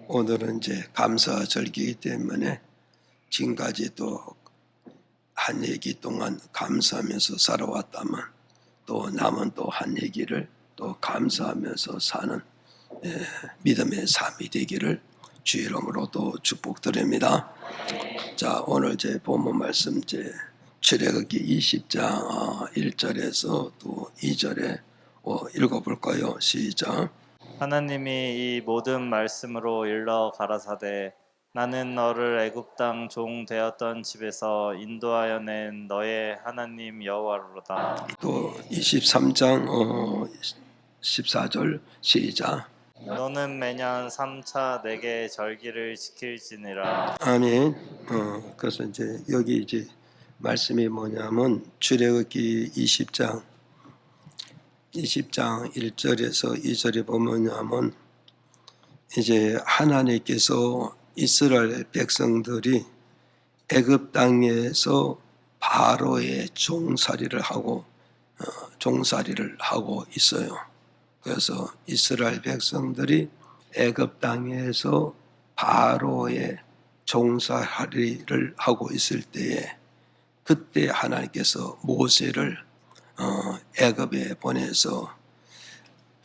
오늘은 이제 감사절기이기 때문에 지금까지 또 한 얘기 동안 감사하면서 살아왔다면 또 남은 또 한 얘기를 또 감사하면서 사는 믿음의 삶이 되기를 주의 이름으로 또 축복드립니다. 자, 오늘 제 본문 말씀 출애굽기 20장 1절에서 또 2절에 읽어볼까요? 시작. 하나님이 이 모든 말씀으로 일러 가라사대 나는 너를 애굽 땅 종 되었던 집에서 인도하여 낸 너의 하나님 여호와로다. 또 23장 14절 시작. 너는 매년 3차 내게 절기를 지킬지니라. 아멘. 그래서 여기 말씀이 뭐냐면 출애굽기 20장 1절에서 2절에 보면은 이제 하나님께서 이스라엘 백성들이 애굽 땅에서 바로의 종살이를 하고 있어요. 그래서 이스라엘 백성들이 애굽 땅에서 바로의 종살이를 하고 있을 때에 그때 하나님께서 모세를 애굽에 보내서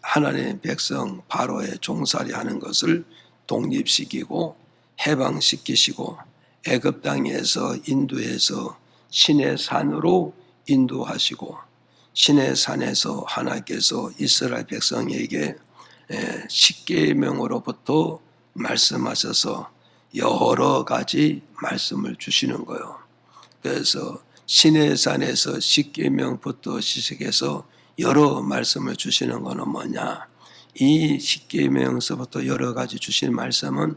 하나님의 백성 바로의 종살이 하는 것을 독립시키고 해방시키시고 애굽 땅에서 인도해서 시내 산으로 인도하시고 시내 산에서 하나님께서 이스라엘 백성에게 십계명으로부터 말씀하셔서 여러 가지 말씀을 주시는 거예요. 그래서 시내 산에서 십계명부터 시작해서 여러 말씀을 주시는 것은 뭐냐? 이 십계명서부터 여러 가지 주신 말씀은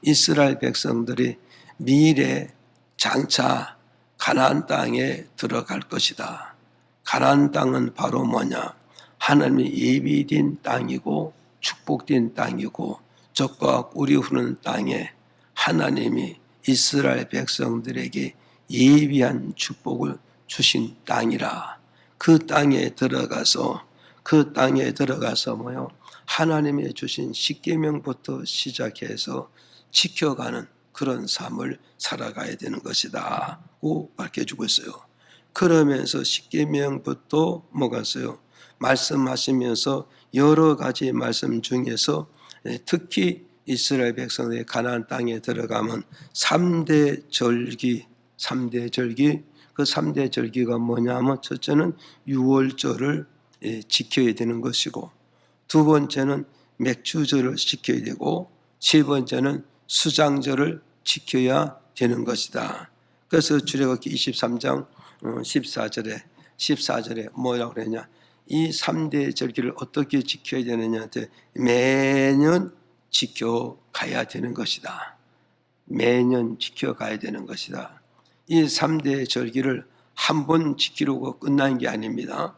이스라엘 백성들이 미래 장차 가나안 땅에 들어갈 것이다. 가나안 땅은 바로 뭐냐? 하나님이 예비된 땅이고 축복된 땅이고 적과 꿀이 흐르는 땅에 하나님이 이스라엘 백성들에게 예비한 축복을 주신 땅이라. 그 땅에 들어가서 하나님이 주신 십계명부터 시작해서 지켜가는 그런 삶을 살아가야 되는 것이다고 밝혀주고 있어요. 그러면서 십계명부터 뭐가 있어요? 말씀하시면서 여러 가지 말씀 중에서 특히 이스라엘 백성들이 가나안 땅에 들어가면 3대 절기, 그 3대 절기가 뭐냐면 첫째는 유월절을 지켜야 되는 것이고 두 번째는 맥주절을 지켜야 되고 세 번째는 수장절을 지켜야 되는 것이다. 그래서 출애굽기 23장 14절에 뭐라고 그러냐? 이 3대 절기를 어떻게 지켜야 되느냐? 매년 지켜가야 되는 것이다. 매년 지켜가야 되는 것이다. 이 3대 절기를 한 번 지키려고 끝난 게 아닙니다.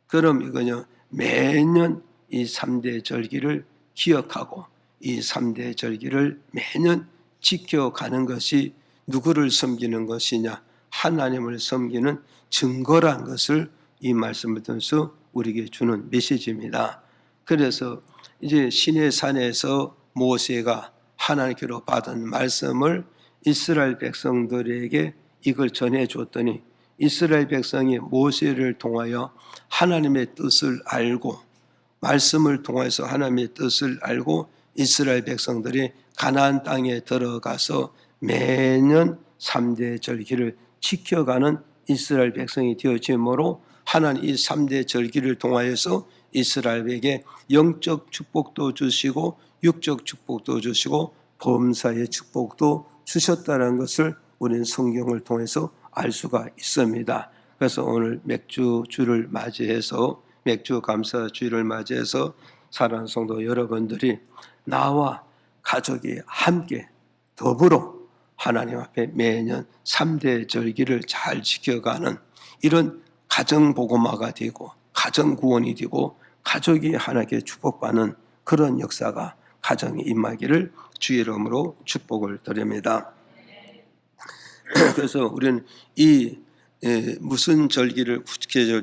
그럼 이거는 매년 이 3대 절기를 기억하고 이 3대 절기를 매년 지켜가는 것이 누구를 섬기는 것이냐? 하나님을 섬기는 증거란 것을 이 말씀을 통해서 우리에게 주는 메시지입니다. 그래서 이제 시내 산에서 모세가 하나님께로 받은 말씀을 이스라엘 백성들에게 이걸 전해 줬더니 이스라엘 백성이 모세를 통하여 하나님의 뜻을 알고 말씀을 통해서 하나님의 뜻을 알고 이스라엘 백성들이 가나안 땅에 들어가서 매년 3대 절기를 지켜가는 이스라엘 백성이 되어지므로 하나님 이 3대 절기를 통하여서 이스라엘에게 영적 축복도 주시고 육적 축복도 주시고 범사의 축복도 주셨다는 것을 우리는 성경을 통해서 알 수가 있습니다. 그래서 오늘 맥주주를 맞이해서 맥주 감사 주일을 맞이해서 사랑하는 성도 여러분들이 나와 가족이 함께 더불어 하나님 앞에 매년 3대 절기를 잘 지켜가는 이런 가정 복음화가 되고 가정 구원이 되고 가족이 하나님께 축복받는 그런 역사가 가정에 임하기를 주의 이름으로 축복을 드립니다. 그래서 우리는 이 무슨 절기를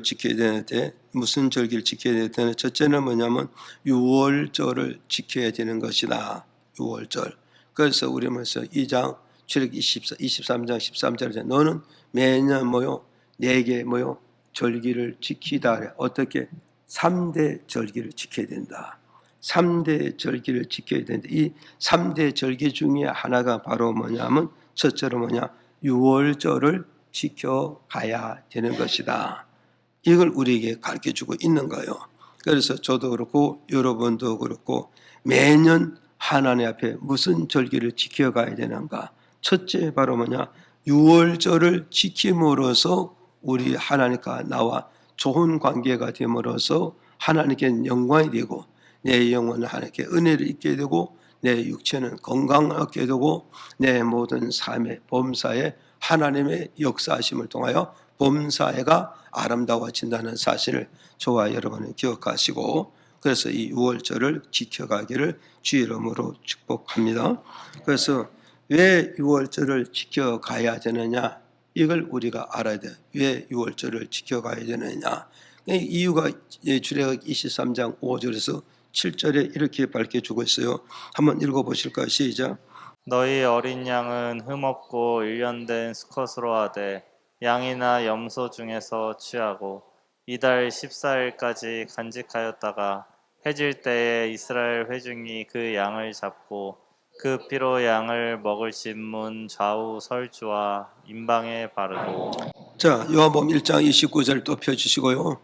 지켜야 되는데 무슨 절기를 지켜야 되는데 첫째는 뭐냐면 유월절을 지켜야 되는 것이다. 유월절. 그래서 우리 먼저 2장 출애굽기 23장 13절에 너는 매년 뭐요? 4개 뭐요? 절기를 지키다 그래. 어떻게? 3대 절기를 지켜야 된다. 3대 절기를 지켜야 되는데 이 3대 절기 중에 하나가 바로 뭐냐면 첫째로 뭐냐? 유월절을 지켜가야 되는 것이다. 이걸 우리에게 가르쳐주고 있는 거예요. 그래서 저도 그렇고 여러분도 그렇고 매년 하나님 앞에 무슨 절기를 지켜가야 되는가? 첫째 바로 뭐냐? 유월절을 지킴으로써 우리 하나님과 나와 좋은 관계가 됨으로써 하나님께 영광이 되고 내 영혼은 하나님께 은혜를 입게 되고 내 육체는 건강을 얻게 되고 내 모든 삶의 범사에 하나님의 역사하심을 통하여 범사회가 아름다워진다는 사실을 저와 여러분은 기억하시고 그래서 이 유월절을 지켜가기를 주의 이름으로 축복합니다. 그래서 왜 유월절을 지켜가야 되느냐? 이걸 우리가 알아야 돼요. 왜 유월절을 지켜가야 되느냐? 이유가 출애굽기 23장 5절에서 7절에 이렇게 밝혀주고 있어요. 한번 읽어보실까요? 시작. 너희 어린 양은 흠없고 일련된 수컷으로 하되 양이나 염소 중에서 취하고 이달 14일까지 간직하였다가 해질 때에 이스라엘 회중이 그 양을 잡고 그 피로 양을 먹을 신문 좌우 설주와 임방에 바르고. 자, 요한복음 1장 29절 또 펴주시고요.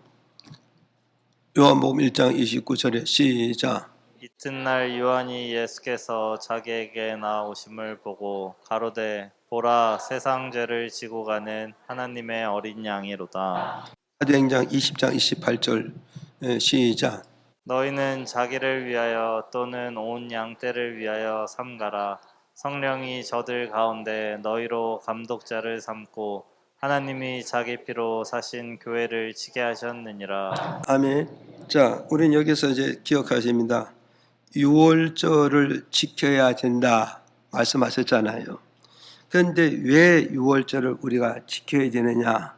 요한복음 1장 29절에 시작. 이튿날 요한이 예수께서 자기에게 나오심을 보고 가로되 보라 세상 죄를 지고 가는 하나님의 어린 양이로다. 사도행전 20장 28절 시작. 너희는 자기를 위하여 또는 온 양떼를 위하여 삼가라. 성령이 저들 가운데 너희로 감독자를 삼고 하나님이 자기 피로 사신 교회를 지게 하셨느니라. 아멘. 자, 우리는 여기서 이제 기억하십니다. 유월절을 지켜야 된다 말씀하셨잖아요. 그런데 왜 유월절을 우리가 지켜야 되느냐?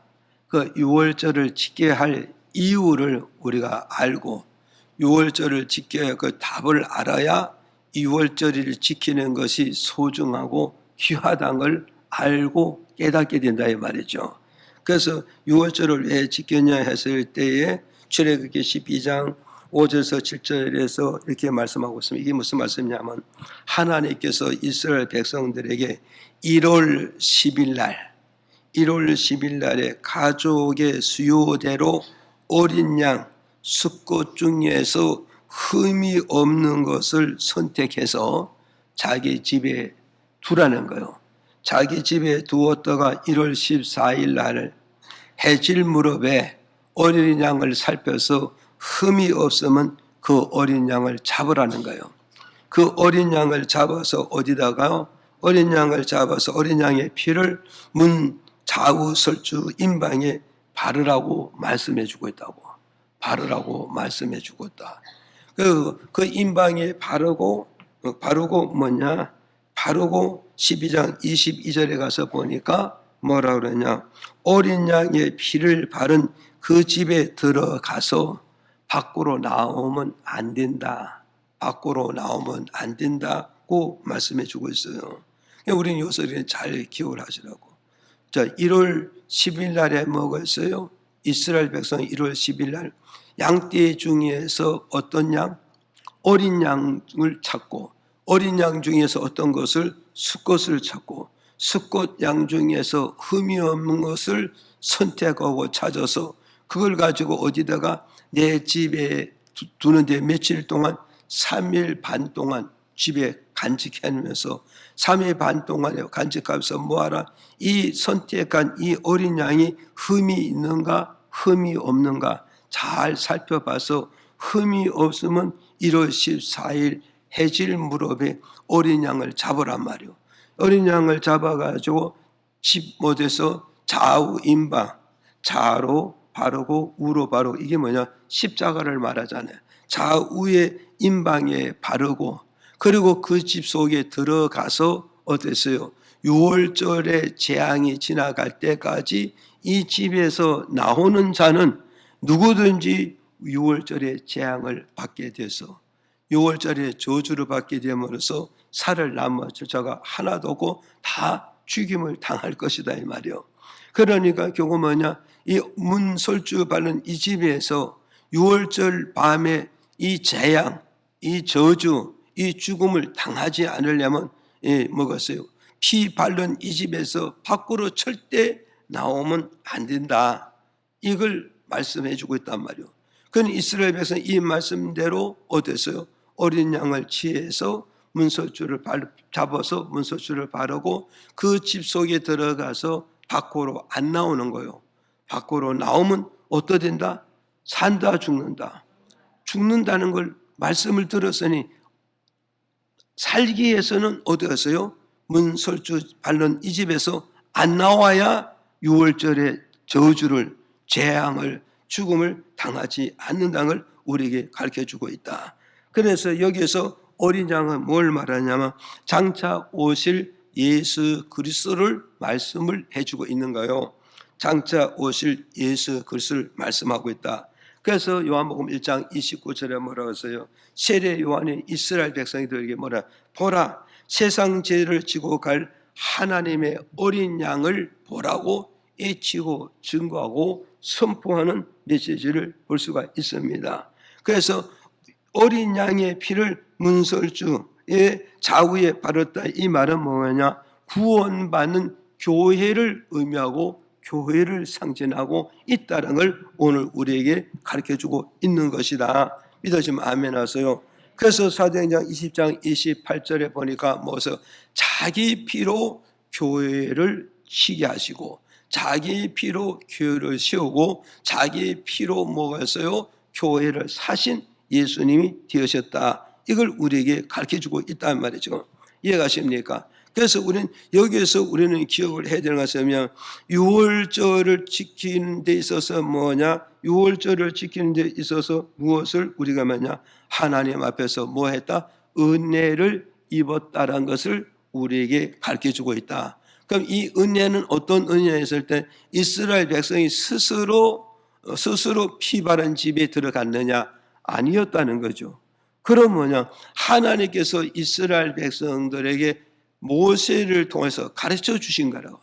그 유월절을 지켜야 할 이유를 우리가 알고 유월절을 지켜야 그 답을 알아야 유월절을 지키는 것이 소중하고 귀하다는 걸 알고 깨닫게 된다 이 말이죠. 그래서 유월절을 왜 지켰냐 했을 때에 출애굽기 12장 5절에서 7절에서 이렇게 말씀하고 있습니다. 이게 무슨 말씀이냐면 하나님께서 이스라엘 백성들에게 1월 10일 날에 가족의 수요대로 어린 양 수꽃 중에서 흠이 없는 것을 선택해서 자기 집에 두라는 거예요. 자기 집에 두었다가 1월 14일 날 해질 무렵에 어린 양을 살펴서 흠이 없으면 그 어린 양을 잡으라는 거예요. 그 어린 양을 잡아서 어디다가요? 어린 양을 잡아서 어린 양의 피를 문 좌우 설주 임방에 바르라고 말씀해 주고 있다고. 바르라고 말씀해 주고 있다. 그 임방에 바르고 뭐냐? 바르고 12장 22절에 가서 보니까 뭐라 그러냐? 어린 양의 피를 바른 그 집에 들어가서 밖으로 나오면 안 된다. 밖으로 나오면 안 된다고 말씀해 주고 있어요. 우리는 요소리는 잘 기억을 하시라고. 자, 1월 10일 날에 뭐가 있어요? 이스라엘 백성이 1월 10일 날 양떼 중에서 어떤 양? 어린 양을 찾고 어린 양 중에서 어떤 것을? 수컷을 찾고 수컷 양 중에서 흠이 없는 것을 선택하고 찾아서 그걸 가지고 어디다가 내 집에 두는데 며칠 동안 3일 반 동안 집에 간직하면서 3일 반 동안에 간직하면서 뭐하라? 이 선택한 이 어린 양이 흠이 있는가 흠이 없는가 잘 살펴봐서 흠이 없으면 1월 14일 해질 무렵에 어린 양을 잡으란 말이요. 어린 양을 잡아가지고 집 못에서 좌우 임방 좌로 바르고 우로 바르고 이게 뭐냐? 십자가를 말하잖아요. 좌우의 임방에 바르고 그리고 그 집 속에 들어가서 어땠어요? 6월절의 재앙이 지나갈 때까지 이 집에서 나오는 자는 누구든지 6월절의 재앙을 받게 돼서 6월절에 저주를 받게 됨으로써 살을 남을 자가 하나도 없고 다 죽임을 당할 것이다 이 말이요. 그러니까 결국 뭐냐, 이 문설주 바른 이 집에서 6월절 밤에 이 재앙, 이 저주, 이 죽음을 당하지 않으려면 먹었어요. 피 바른 이 집에서 밖으로 절대 나오면 안 된다. 이걸 말씀해 주고 있단 말이요. 그는 이스라엘 백성 이 말씀대로 어땠어요? 어린 양을 취해서 문설주를 잡아서 문설주를 바르고 그 집 속에 들어가서 밖으로 안 나오는 거예요. 밖으로 나오면 어떠 된다? 산다 죽는다. 죽는다는 걸 말씀을 들었으니 살기 위해서는 어디였어요? 문설주 바른 이 집에서 안 나와야 6월절에 저주를, 재앙을, 죽음을 당하지 않는다는 걸 우리에게 가르쳐주고 있다. 그래서 여기에서 어린 양은 뭘 말하냐면 장차 오실 예수 그리스도를 말씀을 해주고 있는 거예요. 장차 오실 예수 그리스도를 말씀하고 있다. 그래서 요한복음 1장 29절에 뭐라고 했어요? 세례 요한이 이스라엘 백성들에게 뭐라, 보라 세상 죄를 지고 갈 하나님의 어린 양을 보라고 외치고 증거하고 선포하는 메시지를 볼 수가 있습니다. 그래서 어린 양의 피를 문설주의 좌우에 바르다, 이 말은 뭐냐? 구원받는 교회를 의미하고 교회를 상징하고 있다는 걸 오늘 우리에게 가르쳐주고 있는 것이다. 믿어지면 아멘 하세요. 그래서 사도행전 20장 28절에 보니까 뭐서 자기 피로 교회를 치게 하시고 자기 피로 교회를 세우고 자기 피로 뭐였어요? 교회를 사신 예수님이 되으셨다. 이걸 우리에게 가르쳐주고 있다는 말이죠. 이해가십니까? 그래서 우리는 여기에서 우리는 기억을 해야 되는 것은 6월절을 지키는 데 있어서 뭐냐? 6월절을 지키는 데 있어서 무엇을 우리가 뭐냐? 하나님 앞에서 뭐 했다? 은혜를 입었다라는 것을 우리에게 가르쳐주고 있다. 그럼 이 은혜는 어떤 은혜였을 때 이스라엘 백성이 스스로 피 바른 집에 들어갔느냐? 아니었다는 거죠. 그럼 뭐냐? 하나님께서 이스라엘 백성들에게 모세를 통해서 가르쳐 주신 거라고.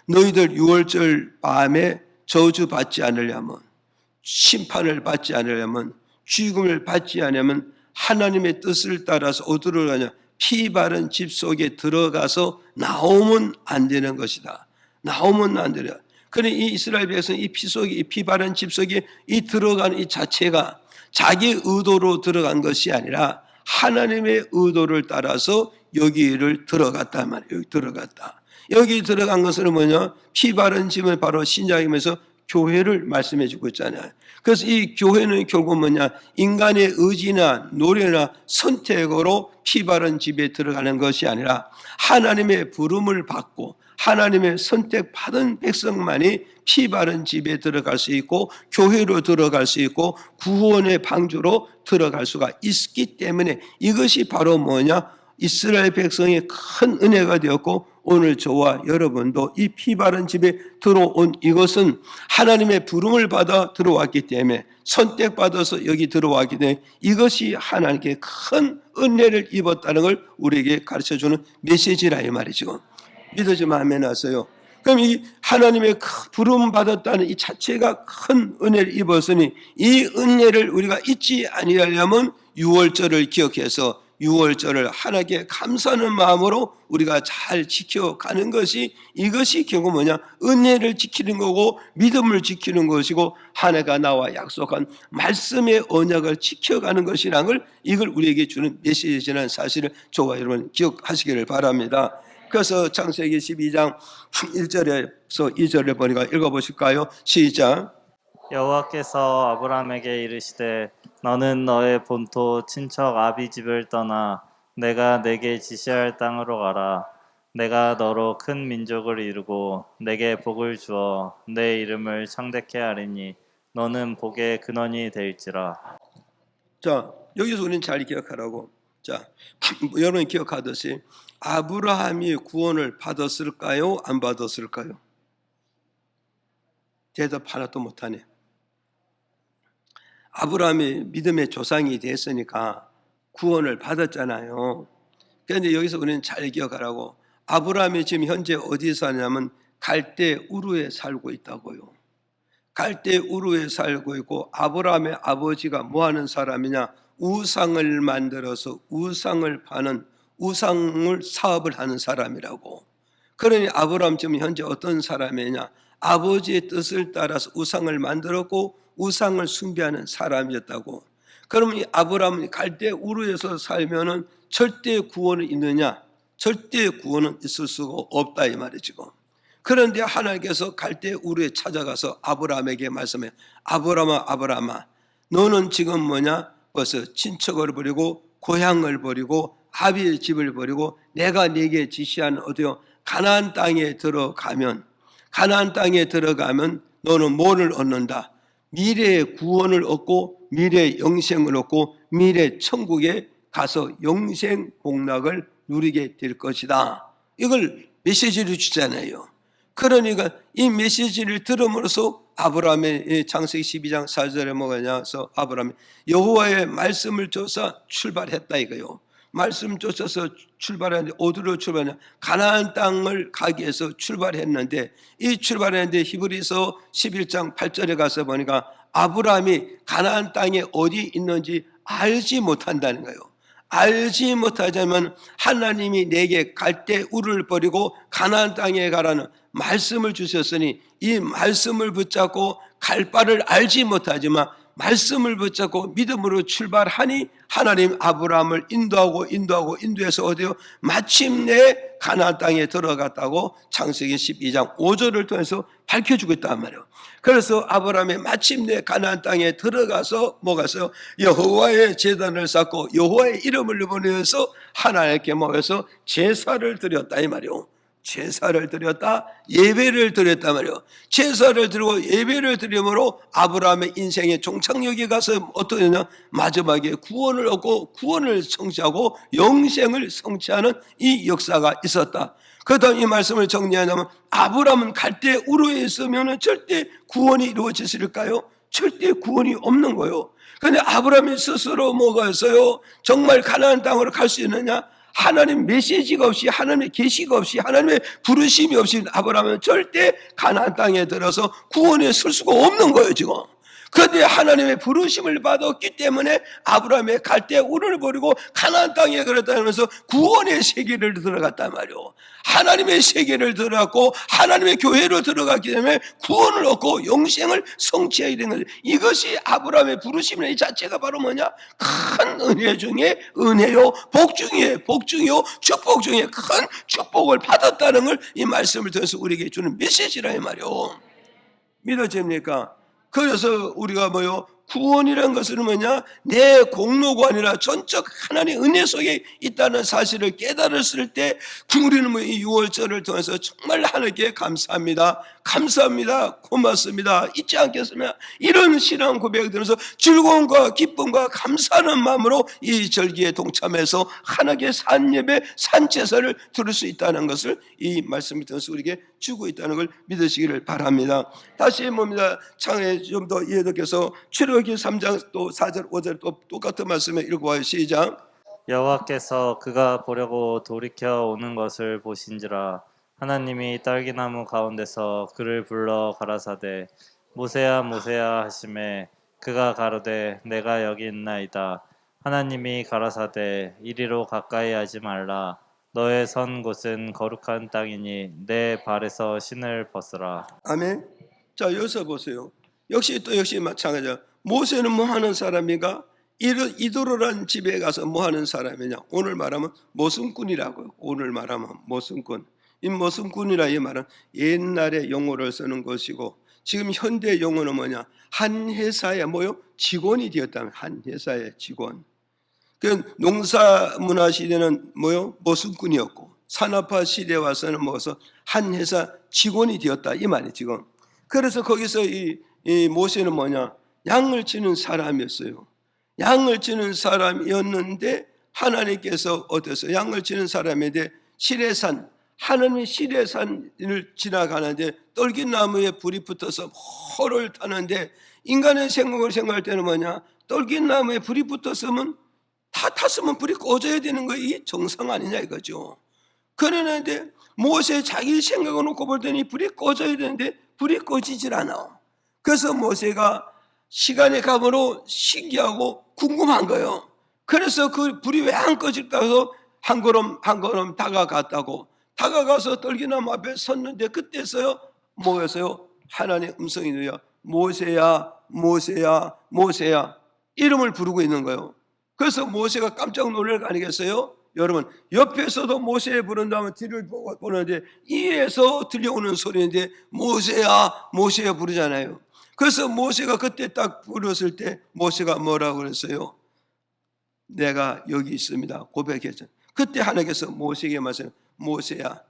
너희들 6월절 밤에 저주 받지 않으려면, 심판을 받지 않으려면, 죽음을 받지 않으면 하나님의 뜻을 따라서 어디로 가냐? 피 바른 집 속에 들어가서 나오면 안 되는 것이다. 나오면 안 되려. 그러니 이 이스라엘 백성 이 피 속에, 이 피 바른 집 속에 이 들어가는 이 자체가 자기 의도로 들어간 것이 아니라 하나님의 의도를 따라서 여기를 들어갔단 말이에요. 여기 들어갔다. 여기 들어간 것은 뭐냐? 피 바른 집은 바로 신약이면서 교회를 말씀해 주고 있잖아요. 그래서 이 교회는 결국 뭐냐? 인간의 의지나 노래나 선택으로 피 바른 집에 들어가는 것이 아니라 하나님의 부름을 받고 하나님의 선택받은 백성만이 피 바른 집에 들어갈 수 있고 교회로 들어갈 수 있고 구원의 방주로 들어갈 수가 있기 때문에 이것이 바로 뭐냐? 이스라엘 백성의 큰 은혜가 되었고 오늘 저와 여러분도 이 피 바른 집에 들어온 이것은 하나님의 부름을 받아 들어왔기 때문에 선택받아서 여기 들어왔기 때문에 이것이 하나님께 큰 은혜를 입었다는 걸 우리에게 가르쳐주는 메시지라 이 말이죠. 믿어지면 아멘 하세요. 그럼 이 하나님의 부름 받았다는 이 자체가 큰 은혜를 입었으니 이 은혜를 우리가 잊지 아니하려면 6월절을 기억해서 6월절을 하나님께 감사하는 마음으로 우리가 잘 지켜가는 것이 이것이 결국 뭐냐? 은혜를 지키는 거고 믿음을 지키는 것이고 하나가 나와 약속한 말씀의 언약을 지켜가는 것이라는 걸 이걸 우리에게 주는 메시지라는 사실을 저와 여러분 기억하시기를 바랍니다. 그래서 창세기 12장 1절에서 2절을 보니까 읽어보실까요? 시작. 여호와께서 아브라함에게 이르시되 너는 너의 본토 친척 아비 집을 떠나 내가 내게 지시할 땅으로 가라. 내가 너로 큰 민족을 이루고 내게 복을 주어 내 이름을 창대케 하리니 너는 복의 근원이 될지라. 자, 여기서 우리는 잘 기억하라고. 자, 여러분이 기억하듯이 아브라함이 구원을 받았을까요? 안 받았을까요? 대답 하나도 못하네. 아브라함이 믿음의 조상이 됐으니까 구원을 받았잖아요. 그런데 여기서 우리는 잘 기억하라고, 아브라함이 지금 현재 어디에 사냐면 갈대 우르에 살고 있다고요. 갈대 우르에 살고 있고, 아브라함의 아버지가 뭐 하는 사람이냐? 우상을 만들어서 우상을 파는, 우상을 사업을 하는 사람이라고. 그러니 아브라함 지금 현재 어떤 사람이냐? 아버지의 뜻을 따라서 우상을 만들었고 우상을 숭배하는 사람이었다고. 그러면 이 아브라함이 갈대 우르에서 살면은 절대 구원은 있느냐? 절대 구원은 있을 수가 없다 이 말이죠. 그런데 하나님께서 갈대 우르에 찾아가서 아브라함에게 말씀해, 아브라함아, 아브라함아, 너는 지금 뭐냐? 벌써 친척을 버리고 고향을 버리고 아비의 집을 버리고 내가 네게 지시한 어디요? 가나안 땅에 들어가면, 가나안 땅에 들어가면 너는 뭐를 얻는다? 미래의 구원을 얻고 미래의 영생을 얻고 미래 천국에 가서 영생 복락을 누리게 될 것이다. 이걸 메시지를 주잖아요. 그러니까 이 메시지를 들음으로써 아브라함의 창세기 12장 4절에 뭐가냐서 아브라함이 여호와의 말씀을 쫓아 출발했다 이거요. 말씀 쫓아서 출발했는데 어디로 출발했냐? 가나안 땅을 가기 위해서 출발했는데, 이 출발했는데 히브리서 11장 8절에 가서 보니까 아브라함이 가나안 땅에 어디 있는지 알지 못한다는 거예요. 알지 못하자면 하나님이 내게 갈대 우를 버리고 가나안 땅에 가라는 말씀을 주셨으니 이 말씀을 붙잡고 갈 바를 알지 못하지만 말씀을 붙잡고 믿음으로 출발하니 하나님 아브라함을 인도해서 어디요? 마침내 가나안 땅에 들어갔다고 창세기 12장 5절을 통해서 밝혀주고 있단 말이에요. 그래서 아브라함이 마침내 가나안 땅에 들어가서 뭐가서 여호와의 제단을 쌓고 여호와의 이름을 부르면서 하나님께 모여서 제사를 드렸다 이 말이에요. 제사를 드렸다, 예배를 드렸단 말이에요. 제사를 드리고 예배를 드림으로 아브라함의 인생의 종착역에 가서 어떻게 되냐? 마지막에 구원을 얻고 구원을 성취하고 영생을 성취하는 이 역사가 있었다. 그다음 이 말씀을 정리하자면 아브라함은 갈대 우르에 있으면 절대 구원이 이루어졌을까요? 절대 구원이 없는 거예요. 그런데 아브라함이 스스로 뭐가 있어요? 정말 가나안 땅으로 갈 수 있느냐? 하나님 메시지가 없이, 하나님의 계시가 없이, 하나님의 부르심이 없이 아브라함은 절대 가나안 땅에 들어서 구원에 설 수가 없는 거예요 지금. 그런데 하나님의 부르심을 받았기 때문에 아브라함의 갈대 우르를 버리고 가나안 땅에 그랬다면서 구원의 세계를 들어갔단 말이에요. 하나님의 세계를 들어갔고 하나님의 교회로 들어갔기 때문에 구원을 얻고 영생을 성취해야 되는 거죠. 이것이 아브라함의 부르심의 자체가 바로 뭐냐? 큰 은혜 중에 은혜요, 복 중에 복 중이요, 축복 중에 큰 축복을 받았다는 걸 이 말씀을 통해서 우리에게 주는 메시지라 이 말이에요. 믿어집니까? 그래서 우리가 뭐요? 구원이라는 것은 뭐냐? 내 공로가 아니라 전적 하나님의 은혜 속에 있다는 사실을 깨달았을 때 우리는 이 6월절을 통해서 정말 하나님께 감사합니다. 감사합니다. 고맙습니다. 잊지 않겠습니다. 이런 신앙 고백을 들어서 즐거움과 기쁨과 감사하는 마음으로 이 절기에 동참해서 하나님께 산예배, 산제사를 들을 수 있다는 것을 이 말씀을 통해서 우리에게 주고 있다는 걸 믿으시기를 바랍니다. 다시 뭡니다. 창에 좀 더 이해독해서 출애굽기 3장 또 4절 5절 또 똑같은 말씀을 읽어봐요. 시작. 여호와께서 그가 보려고 돌이켜 오는 것을 보신지라 하나님이 딸기나무 가운데서 그를 불러 가라사대 모세야 모세야 하시매 그가 가로되 내가 여기 있나이다. 하나님이 가라사대 이리로 가까이 하지 말라. 너의 선 곳은 거룩한 땅이니 내 발에서 신을 벗으라. 아멘. 자, 여기서 보세요. 역시 마찬가지야. 모세는 뭐 하는 사람인가? 이도로란 집에 가서 뭐 하는 사람이냐? 오늘 말하면 모순꾼이라고요. 오늘 말하면 모순꾼. 이 모순꾼이라 이 말은 옛날의 용어를 쓰는 것이고 지금 현대 용어는 뭐냐? 한 회사의 뭐요? 직원이 되었다면 한 회사의 직원. 그 농사 문화 시대는 뭐요? 모순꾼이었고 산업화 시대에 와서는 뭐서 한 회사 직원이 되었다 이 말이 지금. 그래서 거기서 이 모세는 뭐냐? 양을 치는 사람이었어요. 양을 치는 사람이었는데 하나님께서 어땠어요? 양을 치는 사람인데 시내산, 하나님의 시내산을 지나가는데 떨기나무에 불이 붙어서 호를 타는데 인간의 생각을 생각할 때는 뭐냐? 떨기나무에 불이 붙었으면 다 탔으면 불이 꺼져야 되는 거 이 정상 아니냐 이거죠. 그러는데 모세 자기 생각을 놓고 볼 때는 불이 꺼져야 되는데 불이 꺼지질 않아. 그래서 모세가 시간의 감으로 신기하고 궁금한 거예요. 그래서 그 불이 왜 안 꺼질까 해서 한 걸음 한 걸음 다가갔다고. 다가가서 떨기나무 앞에 섰는데 그때서요 뭐였어요? 하나님의 음성이 들려. 모세야 모세야 모세야 이름을 부르고 있는 거예요. 그래서 모세가 깜짝 놀랄 거 아니겠어요? 여러분 옆에서도 모세 부른다면 뒤를 보는데 이에서 들려오는 소리인데 모세야 모세야 부르잖아요. 그래서 모세가 그때 딱 부르었을 때 모세가 뭐라고 그랬어요? 내가 여기 있습니다 고백했죠. 그때 하나님께서 모세에게 말씀하세요. 모세야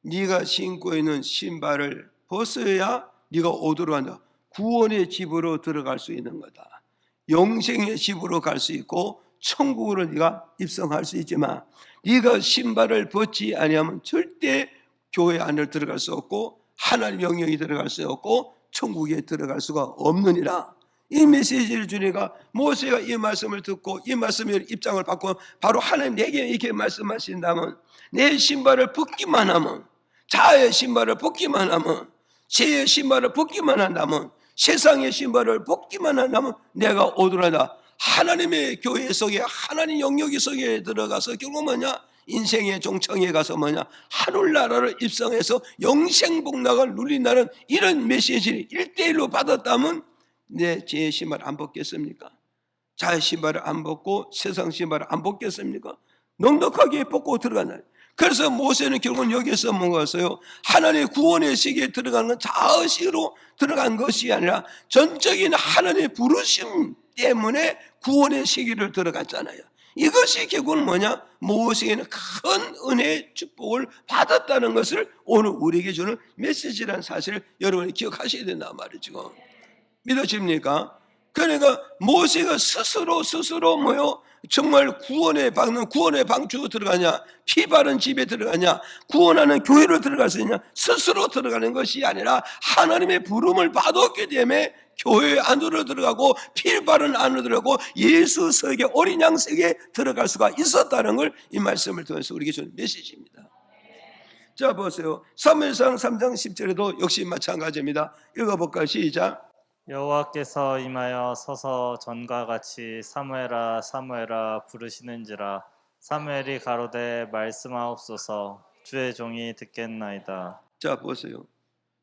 네가 신고 있는 신발을 벗어야 네가 오도록 한다. 구원의 집으로 들어갈 수 있는 거다. 영생의 집으로 갈 수 있고 천국으로 네가 입성할 수 있지만 네가 신발을 벗지 아니하면 절대 교회 안을 들어갈 수 없고 하나님 영역이 들어갈 수 없고 천국에 들어갈 수가 없느니라. 이 메시지를 주니까 모세가 이 말씀을 듣고 이 말씀의 입장을 바꿔 바로 하나님 내게 이렇게 말씀하신다면 내 신발을 벗기만 하면 자아의 신발을 벗기만 하면 죄의 신발을 벗기만 한다면 세상의 신발을 벗기만 한다면 내가 오더라다 하나님의 교회 속에 하나님 영역 속에 들어가서 결국 뭐냐 인생의 종청에 가서 뭐냐 하늘나라를 입성해서 영생복락을 누린다는 이런 메시지를 1대1로 받았다면 내 죄의 신발 안 벗겠습니까? 자의 신발을 안 벗고 세상 신발을 안 벗겠습니까? 넉넉하게 벗고 들어가나요? 그래서 모세는 결국은 여기서 뭐였어요? 하나님의 구원의 세계에 들어가는 건 자의식으로 들어간 것이 아니라 전적인 하나님의 부르심 때문에 구원의 세계를 들어갔잖아요. 이것이 결국은 뭐냐? 모세에는 큰 은혜의 축복을 받았다는 것을 오늘 우리에게 주는 메시지라는 사실을 여러분이 기억하셔야 된단 말이죠. 믿어집니까? 그러니까 모세가 스스로 뭐요? 정말 구원의 방주로 들어가냐? 피 바른 집에 들어가냐? 구원하는 교회로 들어갈 수 있냐? 스스로 들어가는 것이 아니라 하나님의 부름을 받았기 때문에 교회 안으로 들어가고 피 바른 안으로 들어가고 예수 세계 어린 양 세계에 들어갈 수가 있었다는 걸 이 말씀을 통해서 우리에게 주는 메시지입니다. 자 보세요. 사무엘상 3장 10절에도 역시 마찬가지입니다. 읽어볼까요? 시작. 여호와께서 임하여 서서 전과 같이 사무엘아 사무엘아 부르시는지라 사무엘이 가로되 말씀하옵소서 주의 종이 듣겠나이다. 자 보세요.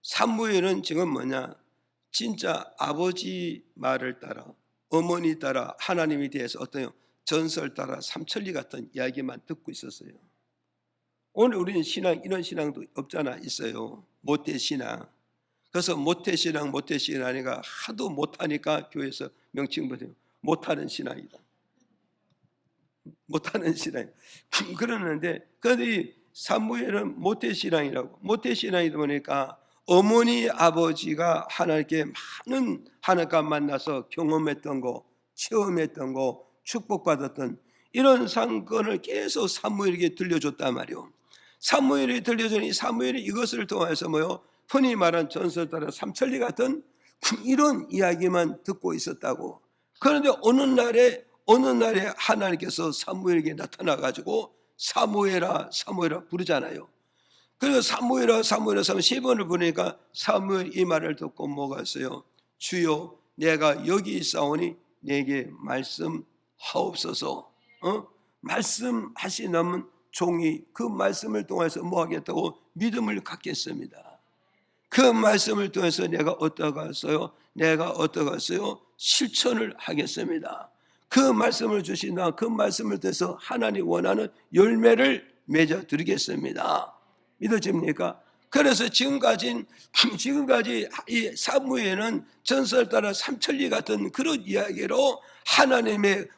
사무엘은 지금 뭐냐? 진짜 아버지 말을 따라 어머니 따라 하나님에 대해서 어떤 전설 따라 삼천리 같은 이야기만 듣고 있었어요. 오늘 우리는 신앙 이런 신앙도 없잖아. 있어요. 모태신앙. 그래서 모태신앙 하니까 하도 못하니까 교회에서 명칭 보세요. 못하는 신앙이다. 못하는 신앙. 그러는데 그런데 사무엘은 모태신앙이라고. 모태신앙이다 보니까 어머니 아버지가 하나님께 많은 하나님과 만나서 경험했던 거, 체험했던 거, 축복받았던 이런 사건을 계속 사무엘에게 들려줬단 말이에요. 사무엘이 들려주니 사무엘이 이것을 통해서 뭐요? 흔히 말하는 전설 따라 삼천리 같은 이런 이야기만 듣고 있었다고. 그런데 어느 날에 하나님께서 사무엘에게 나타나가지고 사무엘아 부르잖아요. 그래서 사무엘아 세 번을 부르니까 사무엘 이 말을 듣고 뭐가 있어요? 주여 내가 여기 있사오니 내게 말씀하옵소서. 말씀하시면 종이 그 말씀을 통해서 뭐 하겠다고? 믿음을 갖겠습니다. 그 말씀을 통해서 내가 어떠갔어요? 실천을 하겠습니다. 그 말씀을 주신다. 그 말씀을 통해서 하나님 원하는 열매를 맺어 드리겠습니다. 믿어집니까? 그래서 지금까지 이 사무엘은 전설 따라 삼천리 같은 그런 이야기로 하나님의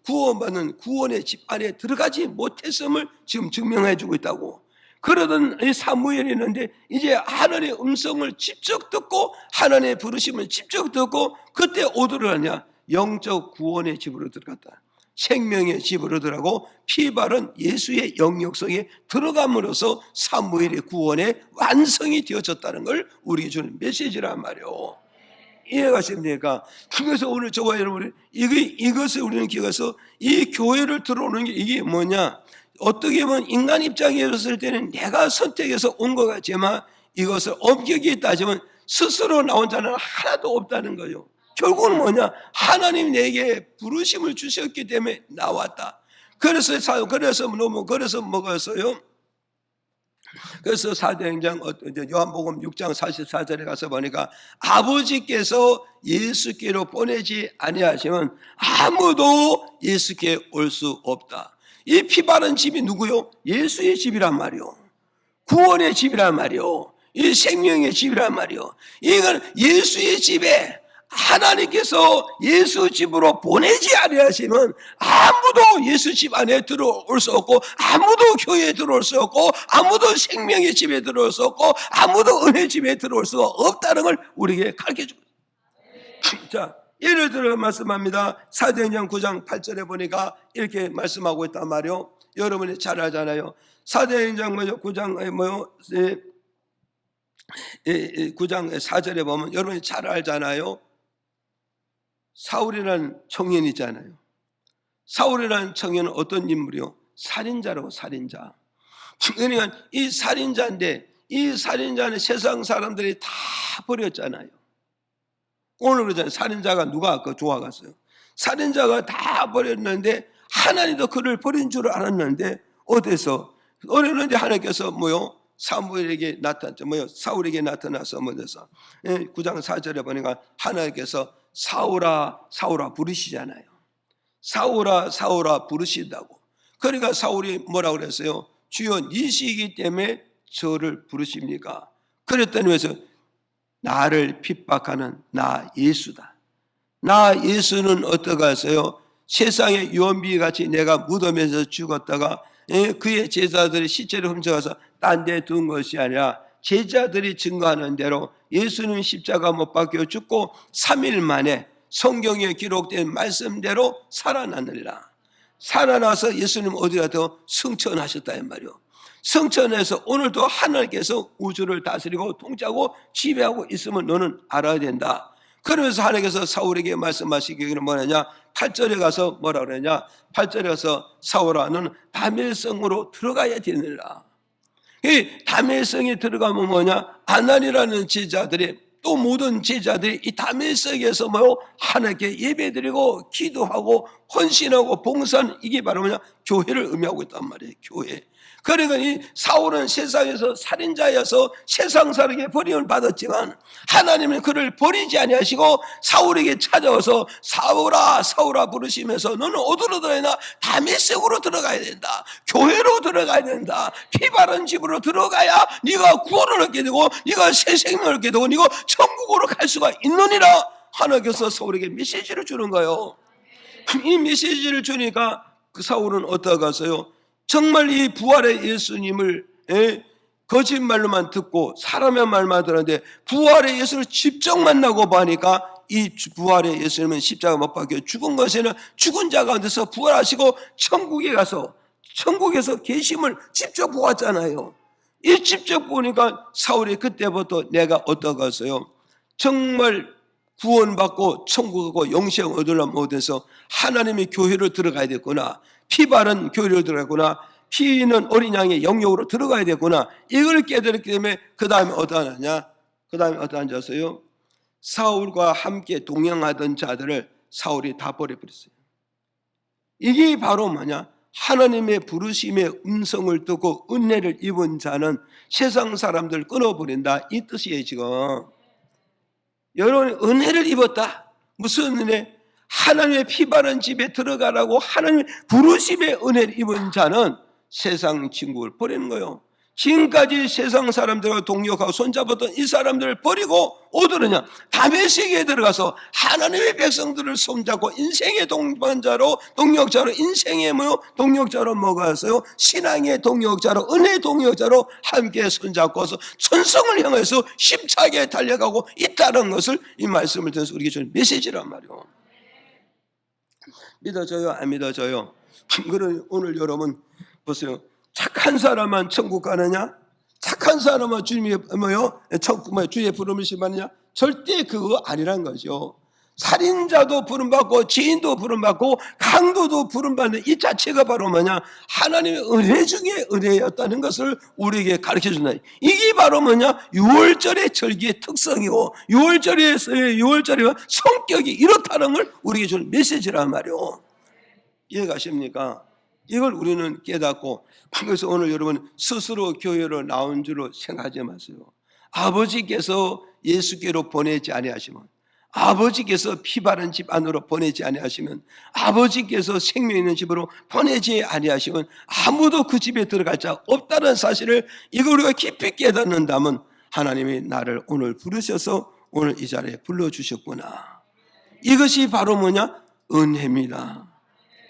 구원받는 구원의 집 안에 들어가지 못했음을 지금 증명해 주고 있다고. 그러던 이 사무엘이 있는데 이제 하나님의 음성을 직접 듣고 하나님의 부르심을 직접 듣고 그때 어디로 가냐? 영적 구원의 집으로 들어갔다. 생명의 집으로 들어가고 피 바른 예수의 영역 속에 들어감으로써 사무엘의 구원의 완성이 되어졌다는 걸 우리에게 주는 메시지란 말이에요. 이해가십니까? 그래서 오늘 저와 여러분이 이것을 우리는 기억해서 이 교회를 들어오는 게 이게 뭐냐? 어떻게 보면 인간 입장에 봤을 때는 내가 선택해서 온 것 같지만 이것을 엄격히 따지면 스스로 나온 자는 하나도 없다는 거예요. 결국은 뭐냐? 하나님 내게 부르심을 주셨기 때문에 나왔다. 그래서 먹었어요. 그래서 사도행전 요한복음 6장 44절에 가서 보니까 아버지께서 예수께로 보내지 아니하시면 아무도 예수께 올 수 없다. 이 피 바른 집이 누구요? 예수의 집이란 말이요. 구원의 집이란 말이요. 이 생명의 집이란 말이요. 이건 예수의 집에 하나님께서 예수 집으로 보내지 아니하시면 아무도 예수 집 안에 들어올 수 없고, 아무도 교회에 들어올 수 없고, 아무도 생명의 집에 들어올 수 없고, 아무도 은혜 집에 들어올 수가 없다는 걸 우리에게 가르쳐 줍니다. 자, 예를 들어 말씀합니다. 사도행전 9장 8절에 보니까 이렇게 말씀하고 있단 말이요. 여러분이 잘 알잖아요. 사도행전 9장 4절에 보면 여러분이 잘 알잖아요. 사울이라는 청년이잖아요. 사울이라는 청년은 어떤 인물이요? 살인자라고, 살인자. 그러니까 이 살인자인데 이 살인자는 세상 사람들이 다 버렸잖아요. 오늘 그러잖아요. 살인자가 누가 아까 좋아갔어요. 살인자가 다 버렸는데 하나님도 그를 버린 줄 알았는데 어디서? 어렸는데 하나님께서 사울에게 나타나서 뭐돼서 9장 4절에 보니까 하나님께서 사울아 사울아 부르시잖아요. 사울아 사울아 부르신다고. 그러니까 사울이 뭐라고 그랬어요? 주여 니시기 때문에 저를 부르십니까? 그랬더니 왜서 나를 핍박하는 나 예수다. 나 예수는 어떻게 하세요? 세상의 유언비같이 내가 무덤에서 죽었다가 그의 제자들이 시체를 훔쳐가서 딴 데 둔 것이 아니라 제자들이 증거하는 대로 예수는 십자가 못 박혀 죽고 3일 만에 성경에 기록된 말씀대로 살아났느니라. 살아나서 예수님 어디 가서 승천하셨다 이 말이요. 승천해서 오늘도 하나님께서 우주를 다스리고 통치하고 지배하고 있으면 너는 알아야 된다. 그러면서 하나님께서 사울에게 말씀하시기를 뭐냐냐? 8절에 가서 뭐라 그러냐? 8절에 가서 사울아 너는 다메섹으로 들어가야 되느라. 이 다메섹에 들어가면 뭐냐? 아난이라는 제자들이 또 모든 제자들이 이 다메섹에서 하나님께 예배드리고 기도하고 헌신하고 봉사하는 이게 바로 뭐냐? 교회를 의미하고 있단 말이에요. 교회. 그러니까 이 사울은 세상에서 살인자여서 세상 사람에게 버림을 받았지만 하나님은 그를 버리지 아니하시고 사울에게 찾아와서 사울아 사울아 부르시면서 너는 어디로 들어가야 되나? 다메섹으로 들어가야 된다. 교회로 들어가야 된다. 피 바른 집으로 들어가야 네가 구원을 얻게 되고 네가 새 생명을 얻게 되고 네가 천국으로 갈 수가 있느니라. 하나님께서 사울에게 메시지를 주는 거예요. 이 메시지를 주니까 그 사울은 어떻게 하세요? 정말 이 부활의 예수님을 거짓말로만 듣고 사람의 말만 들었는데 부활의 예수를 직접 만나고 보니까 이 부활의 예수님은 십자가 못 박혀 죽은 것이 아니라 죽은 자 가운데서 부활하시고 천국에 가서 천국에서 계심을 직접 보았잖아요. 이 직접 보니까 사울이 그때부터 내가 어떻게 했어요? 정말 구원받고 천국 가고 영생 얻으려면 어디서 하나님의 교회로 들어가야 됐구나. 피 바른 교회로 들어가구나. 피는 어린 양의 영역으로 들어가야 되구나. 이걸 깨달았기 때문에 그 다음에 어떠하느냐? 그 다음에 어떠한졌어요? 사울과 함께 동행하던 자들을 사울이 다 버려버렸어요. 이게 바로 뭐냐? 하나님의 부르심의 음성을 듣고 은혜를 입은 자는 세상 사람들 끊어버린다. 이 뜻이에요 지금. 여러분 은혜를 입었다. 무슨 은혜? 하나님의 피 바른 집에 들어가라고 하나님의 부르심의 은혜를 입은 자는 세상 친구를 버리는 거예요. 지금까지 세상 사람들과 동역하고 손잡았던 이 사람들을 버리고 어디로냐? 다메섹에 들어가서 하나님의 백성들을 손잡고 인생의 동반자로 동역자로 인생의 동역자로 먹어서요. 신앙의 동역자로 은혜의 동역자로 함께 손잡고서 천성을 향해서 힘차게 달려가고 있다는 것을 이 말씀을 통해서 우리에게 주는 메시지란 말이에요. 믿어져요? 안 믿어져요? 그럼 오늘 여러분 보세요. 착한 사람만 천국 가느냐? 착한 사람만 주님의 주의 부름을 심하느냐? 절대 그거 아니란 거죠. 살인자도 부름받고 지인도 부름받고 강도도 부름받는 이 자체가 바로 뭐냐, 하나님의 은혜 중에 은혜였다는 것을 우리에게 가르쳐준다. 이게 바로 뭐냐, 6월절의 절기의 특성이고 6월절의 성격이 이렇다는 걸 우리에게 주는 메시지란 말이에요. 이해가십니까? 이걸 우리는 깨닫고, 그래서 오늘 여러분 스스로 교회로 나온 줄로 생각하지 마세요. 아버지께서 예수께로 보내지 아니하시면, 아버지께서 피 바른 집 안으로 보내지 아니하시면, 아버지께서 생명 있는 집으로 보내지 아니하시면 아무도 그 집에 들어갈 자 없다는 사실을 이거 우리가 깊이 깨닫는다면, 하나님이 나를 오늘 부르셔서 오늘 이 자리에 불러주셨구나. 이것이 바로 뭐냐? 은혜입니다.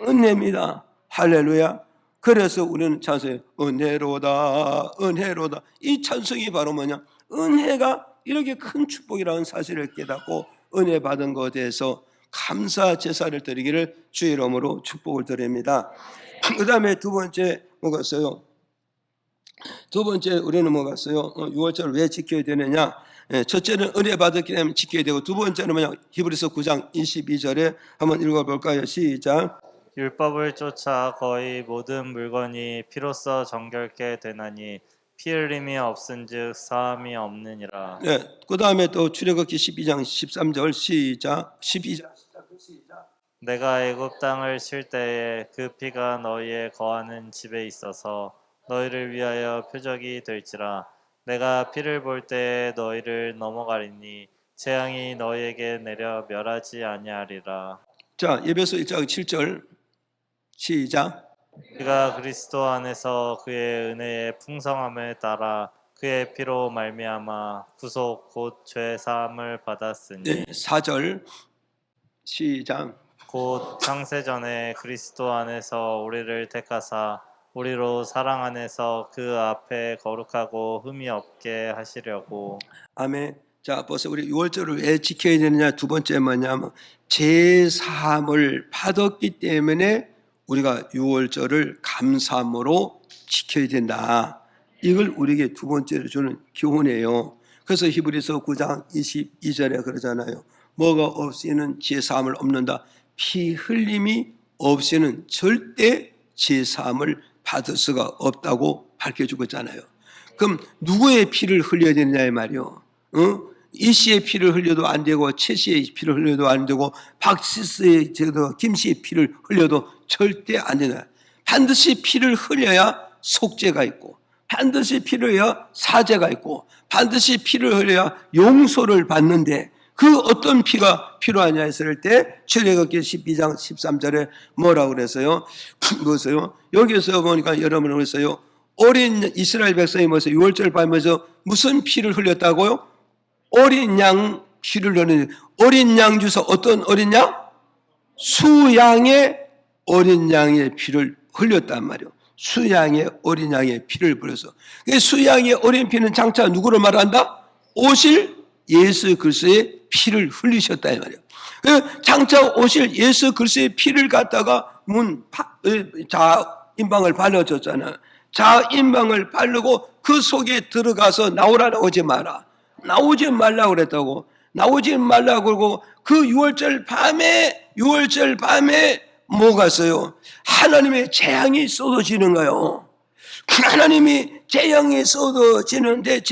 은혜입니다. 할렐루야. 그래서 우리는 찬송해, 은혜로다 은혜로다. 이 찬송이 바로 뭐냐, 은혜가 이렇게 큰 축복이라는 사실을 깨닫고 은혜 받은 것에 대해서 감사 제사를 드리기를 주의 이름으로 축복을 드립니다. 그 다음에 두 번째 뭐가 있어요? 두 번째 우리는 뭐가 있어요? 6월절을 왜 지켜야 되느냐? 첫째는 은혜 받았기 때문에 지켜야 되고, 두 번째는 뭐냐, 히브리서 9장 22절에 한번 읽어볼까요? 시작. 율법을 쫓아 거의 모든 물건이 피로써 정결케 되나니 피 흘림이 없은즉 사함이 없느니라. 네, 그 다음에 또 출애굽기 12장 13절 시작. 12장 시작. 내가 애굽 땅을 칠 때에 그 피가 너희의 거하는 집에 있어서 너희를 위하여 표적이 될지라. 내가 피를 볼 때에 너희를 넘어가리니 재앙이 너희에게 내려 멸하지 아니하리라. 자, 에베소 1장 7절 시작. 그가 그리스도 안에서 그의 은혜의 풍성함을 따라 그의 피로 말미암아 구속 곧 죄 사함을 받았으니. 네, 4절 시작. 곧 창세전에 그리스도 안에서 우리를 택하사 우리로 사랑 안에서 그 앞에 거룩하고 흠이 없게 하시려고. 아멘. 자, 벌써 우리 6월절을 왜 지켜야 되느냐? 두 번째 뭐냐면 제사함을 받았기 때문에 우리가 6월절을 감사함으로 지켜야 된다. 이걸 우리에게 두 번째로 주는 교훈이에요. 그래서 히브리서 9장 22절에 그러잖아요. 뭐가 없이는 제사함을 없는다. 피 흘림이 없이는 절대 제사함을 받을 수가 없다고 밝혀주고 있잖아요. 그럼 누구의 피를 흘려야 되느냐의 말이요. 이씨의 피를 흘려도 안 되고, 최씨의 피를 흘려도 안 되고, 박씨의, 김씨의 피를 흘려도 절대 안 된다. 반드시 피를 흘려야 속죄가 있고, 반드시 피를 흘려야 사죄가 있고, 반드시 피를 흘려야 용서를 받는데, 그 어떤 피가 필요하냐 했을 때 출애굽기 12장 13절에 뭐라고 그랬어요? 뭐였어요? 여기서 보니까 여러분 그랬어요. 어린 이스라엘 백성이 뭐였어요? 6월절 밤에서 무슨 피를 흘렸다고요? 어린 양 피를 흘렸는데, 어린 양 주서 어떤 어린 양? 수양의 어린 양의 피를 흘렸단 말이에요. 수양의 어린 양의 피를 뿌려서. 수양의 어린 피는 장차 누구를 말한다? 오실 예수 그리스도의 피를 흘리셨다 이 말이에요. 장차 오실 예수 그리스도의 피를 갖다가 자인방을 발라줬잖아요. 자인방을 바르고 그 속에 들어가서 나오지 마라. 나오지 말라고 그랬다고. 나오지 말라고 그러고, 그 6월절 밤에 뭐가 있어요? 하나님의 재앙이 쏟아지는 거예요. 하나님이 재앙이 쏟아지는데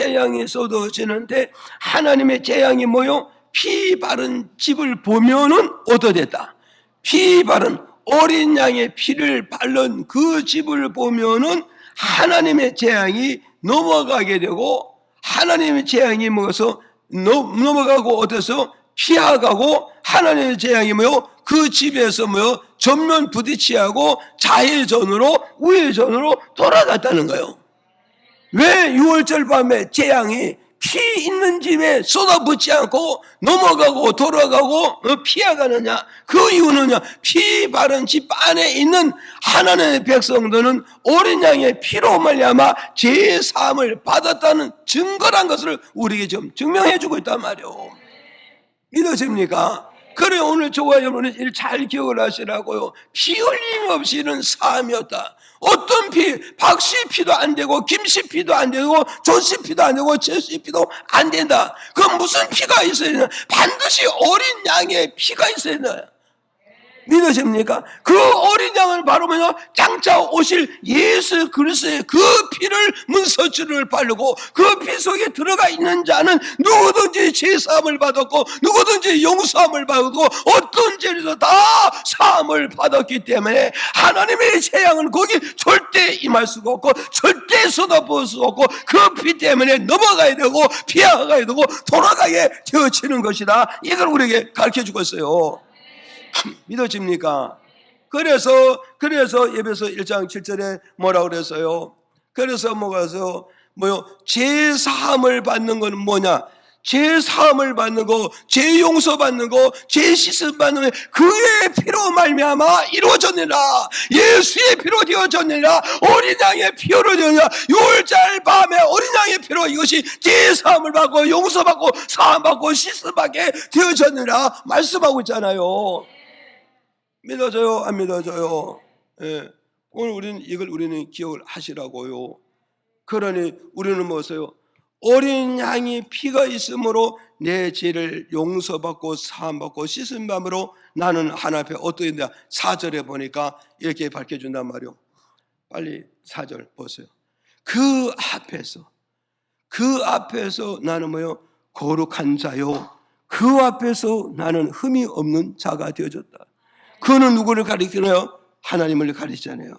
하나님의 재앙이 뭐요? 피 바른 집을 보면은 어떠됐다? 피 바른 어린 양의 피를 바른 그 집을 보면은 하나님의 재앙이 넘어가게 되고, 하나님의 재앙이 뭐서 넘어가고 어디서 피하가고, 하나님의 재앙이 뭐요? 그 집에서 뭐요? 전면 부딪히하고 좌회전으로 우회전으로 돌아갔다는 거예요. 왜 6월절 밤에 재앙이 피 있는 집에 쏟아붓지 않고 넘어가고 돌아가고 피해가느냐? 그 이유는요, 피 바른 집 안에 있는 하나님의 백성들은 어린 양의 피로 말미암아 죄의 사함을 받았다는 증거란 것을 우리에게 좀 증명해 주고 있단 말이에요. 믿어집니까? 그래 오늘 저와 여러분이 잘 기억을 하시라고요. 피 흘림 없이는 사함이었다. 어떤 피, 박씨 피도 안 되고 김씨 피도 안 되고 조씨 피도 안 되고 제씨 피도 안 된다. 그건 무슨 피가 있어야 되나? 반드시 어린 양의 피가 있어야 된다. 믿으십니까? 그 어린 양은 바로 뭐냐? 장차 오실 예수 그리스도의 그 피를 문서줄을 바르고 그 피 속에 들어가 있는 자는 누구든지 죄사함을 받았고 누구든지 용서함을 받았고 어떤 죄에서 다 사함을 받았기 때문에 하나님의 재앙은 거기 절대 임할 수가 없고 절대 쏟아부을 수 없고 그 피 때문에 넘어가야 되고 피하가야 되고 돌아가게 되어지는 것이다. 이걸 우리에게 가르쳐주고 있어요. 믿어집니까? 그래서 에베소 1장 7절에 뭐라고 그랬어요? 그래서 죄사함을 받는 건 뭐냐? 죄사함을 받는 거, 죄 용서 받는 거, 죄 씻음 받는 거, 그의 피로 말미암아 이루어졌느니라. 예수의 피로 되어졌느니라. 어린 양의 피로 되었느니라. 6월절 밤에 어린 양의 피로 이것이 죄사함을 받고 용서 받고 사함 받고 씻음 받게 되어졌느니라 말씀하고 있잖아요. 믿어져요? 안 믿어져요? 예. 오늘 우리는 기억을 하시라고요. 그러니 우리는 뭐세요? 어린 양이 피가 있으므로 내 죄를 용서받고 사함받고 씻음받음으로 나는 하나님 앞에 어떻게 된다? 4절에 보니까 이렇게 밝혀준단 말이요. 빨리 4절 보세요. 그 앞에서 나는 뭐요? 거룩한 자요. 그 앞에서 나는 흠이 없는 자가 되어졌다. 그는 누구를 가리키나요? 하나님을 가리잖아요.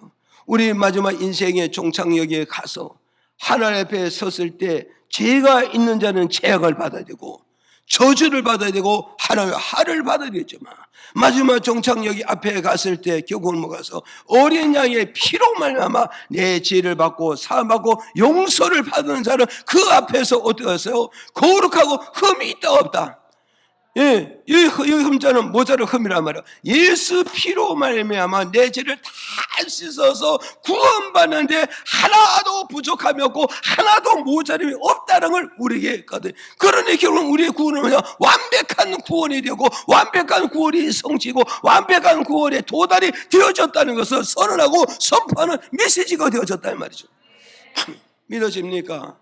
우리 마지막 인생의 종착역에 가서 하나님 앞에 섰을 때 죄가 있는 자는 재앙을 받아야 되고 저주를 받아야 되고 하나님의 화를 받아야 되지만 마지막 종착역이 앞에 갔을 때 결국은 가서 어린 양의 피로 말미암아 내 죄를 받고 사함받고 용서를 받는 자는 그 앞에서 어떻게 하세요? 거룩하고 흠이 있다 없다. 예, 이 흠자는 모자를 흠이란 말이야. 예수 피로 말미암아 내 죄를 다 씻어서 구원받는데 하나도 부족함이 없고 하나도 모자림이 없다는 걸 우리에게 했거든. 그러니 결국 우리의 구원은 뭐냐? 완벽한 구원이 되고 완벽한 구원이 성취고 완벽한 구원에 도달이 되어졌다는 것을 선언하고 선포하는 메시지가 되어졌다는 말이죠. 믿어집니까?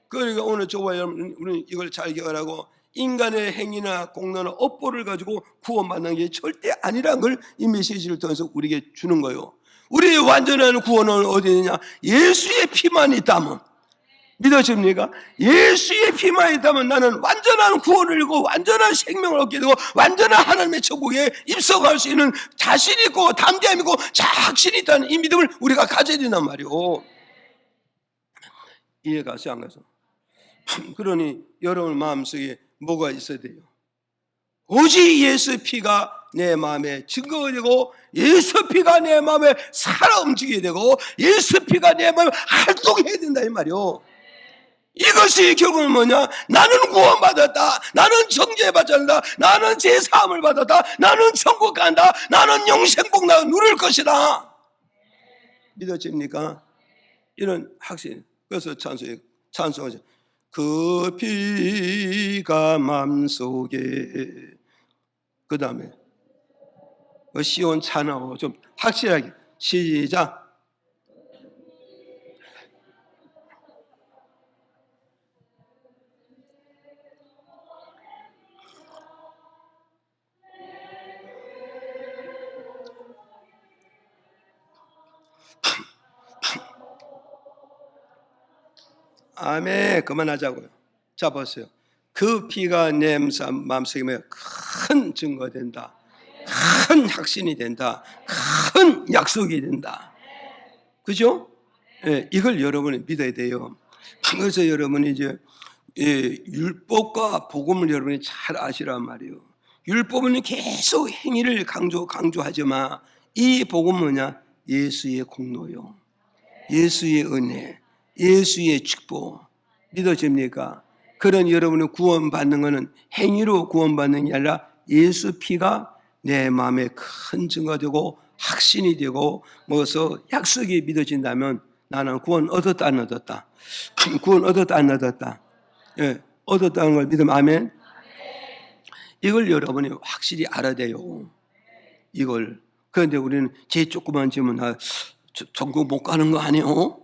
그러니까 오늘 저와 여러분 우리는 이걸 잘 기억하고 인간의 행위나 공로나 업보를 가지고 구원받는 게 절대 아니라는 걸 이 메시지를 통해서 우리에게 주는 거예요. 우리의 완전한 구원은 어디 있느냐? 예수의 피만 있다면. 믿어집니까? 예수의 피만 있다면 나는 완전한 구원을 이루고 완전한 생명을 얻게 되고 완전한 하나님의 천국에 입성할 수 있는 자신 있고 담대함 있고 확신이 있다는 이 믿음을 우리가 가져야 된단 말이에요. 이해가 가서 안 가서. 그러니 여러분 마음속에 뭐가 있어야 돼요? 오직 예수 피가 내 마음에 증거가 되고 예수 피가 내 마음에 살아 움직이게 되고 예수 피가 내 마음에 활동해야 된다 이 말이요. 이것이 결국은 뭐냐? 나는 구원받았다. 나는 정죄받았다. 나는 제사함을 받았다. 나는 천국 간다. 나는 영생복 나 누릴 것이다. 믿어집니까? 이런 확신. 그래서 찬송하죠. 그 피가 맘속에 그 다음에 시온 찬하고 좀 확실하게 시작. 아멘. 그만하자고요. 자 보세요. 그 피가 내 마음속에 큰 증거가 된다. 큰 확신이 된다. 큰 약속이 된다. 그죠? 예, 이걸 여러분이 믿어야 돼요. 그래서 여러분이 이제 율법과 복음을 여러분이 잘 아시란 말이에요. 율법은 계속 행위를 강조하지만 이 복음은 뭐냐? 예수의 공로요. 예수의 은혜. 예수의 축복 믿어집니까? 그런 여러분의 구원받는 것은 행위로 구원받는 게 아니라 예수 피가 내 마음에 큰 증거가 되고 확신이 되고 뭐서 약속이 믿어진다면 나는 구원 얻었다 안 얻었다? 구원 얻었다 안 얻었다? 예, 얻었다는 걸 믿으면 아멘. 이걸 여러분이 확실히 알아야 돼요. 이걸. 그런데 우리는 제 조그만 질문, 천국 못 가는 거 아니에요?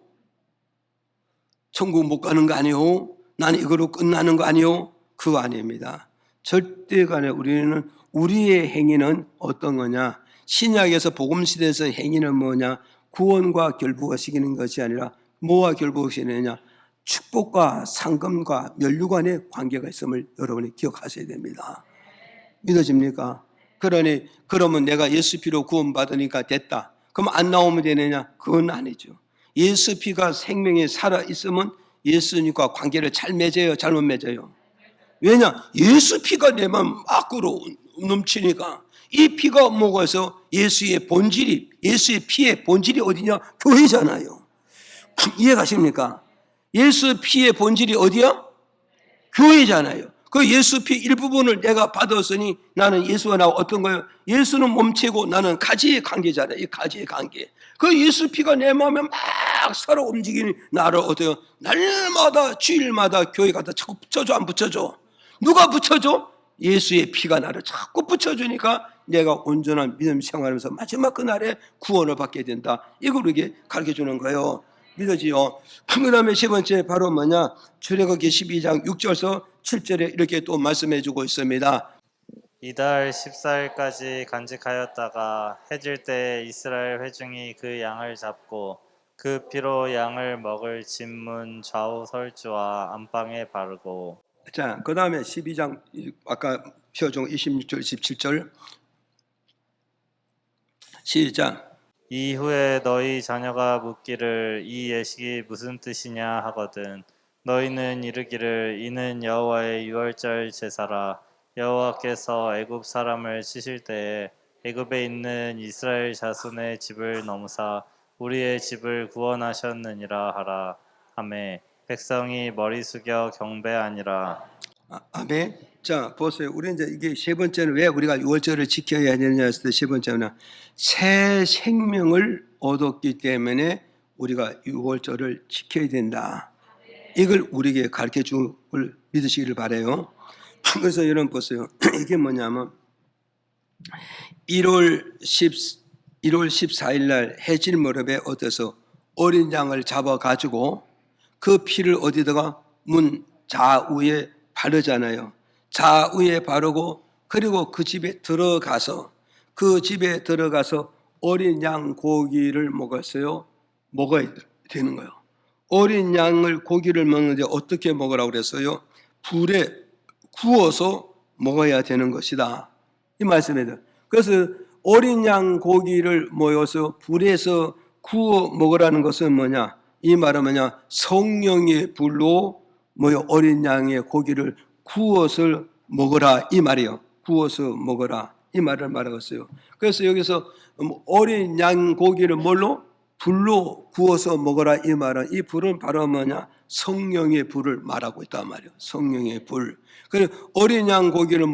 천국 못 가는 거 아니에요? 나는 이거로 끝나는 거 아니에요? 그거 아닙니다. 절대 간에 우리는 우리의 행위는 어떤 거냐? 신약에서 복음시대에서 행위는 뭐냐? 구원과 결부가 시키는 것이 아니라 뭐와 결부가 시키느냐? 축복과 상금과 면류관의 관계가 있음을 여러분이 기억하셔야 됩니다. 믿어집니까? 그러면 내가 예수 피로 구원받으니까 됐다. 그럼 안 나오면 되느냐? 그건 아니죠. 예수 피가 생명에 살아있으면 예수님과 관계를 잘 맺어요? 잘못 맺어요? 왜냐? 예수 피가 내 마음 밖으로 넘치니까. 이 피가 먹어서 예수의 본질이, 예수의 피의 본질이 어디냐? 교회잖아요. 이해가십니까? 예수 피의 본질이 어디야? 교회잖아요. 그 예수 피 일부분을 내가 받았으니 나는 예수와 나와 어떤 거예요? 예수는 몸체고 나는 가지의 관계잖아요. 이 가지의 관계. 그 예수 피가 내 마음에 막 살아 움직이는 나를 어때요? 날마다 주일마다 교회 가다 자꾸 붙여줘, 안 붙여줘? 누가 붙여줘? 예수의 피가 나를 자꾸 붙여주니까 내가 온전한 믿음 생활하면서 마지막 그날에 구원을 받게 된다. 이걸 우리에게 가르쳐주는 거예요. 믿어지요? 그 다음에 세 번째 바로 뭐냐? 출애굽기 12장 6절에서 7절에 이렇게 또 말씀해주고 있습니다. 이달 14일까지 간직하였다가 해질 때 이스라엘 회중이 그 양을 잡고 그 피로 양을 먹을 진문 좌우 설주와 안방에 바르고. 자, 그 다음에 12장 아까 표종 26절 27절 시작. 이후에 너희 자녀가 묻기를 이 예식이 무슨 뜻이냐 하거든 너희는 이르기를 이는 여호와의 유월절 제사라. 여호와께서 애굽 사람을 치실 때에 애굽에 있는 이스라엘 자손의 집을 넘으사 우리의 집을 구원하셨느니라 하라. 아멘. 백성이 머리 숙여 경배하니라. 아멘. 자, 보세요. 우리 이제 이게 세 번째는 왜 우리가 유월절을 지켜야 되느냐 했을 때 세 번째는 새 생명을 얻었기 때문에 우리가 유월절을 지켜야 된다. 이걸 우리에게 가르쳐 줄 믿으시기를 바라요. 그래서 여러분 보세요. 이게 뭐냐면 1월 14일 날 해질 무렵에 어디서 어린 양을 잡아 가지고 그 피를 어디다가 문 좌우에 바르잖아요. 좌우에 바르고 그리고 그 집에 들어가서 어린 양 고기를 먹어야 되는 거예요. 어린 양을 고기를 먹는데 어떻게 먹으라고 그랬어요? 불에 구워서 먹어야 되는 것이다. 이 말씀이에요. 그래서 어린 양 고기를 모여서 불에서 구워 먹으라는 것은 뭐냐? 이 말은 뭐냐? 성령의 불로 어린 양의 고기를 구워서 먹어라 이 말이에요. 구워서 먹어라 이 말을 말하고 있어요. 그래서 여기서 어린 양 고기를 뭘로? 불로 구워서 먹어라 이 말은 이 불은 바로 뭐냐? 성령의 불을 말하고 있단 말이에요. 성령의 불. 그래서 어린 양 고기를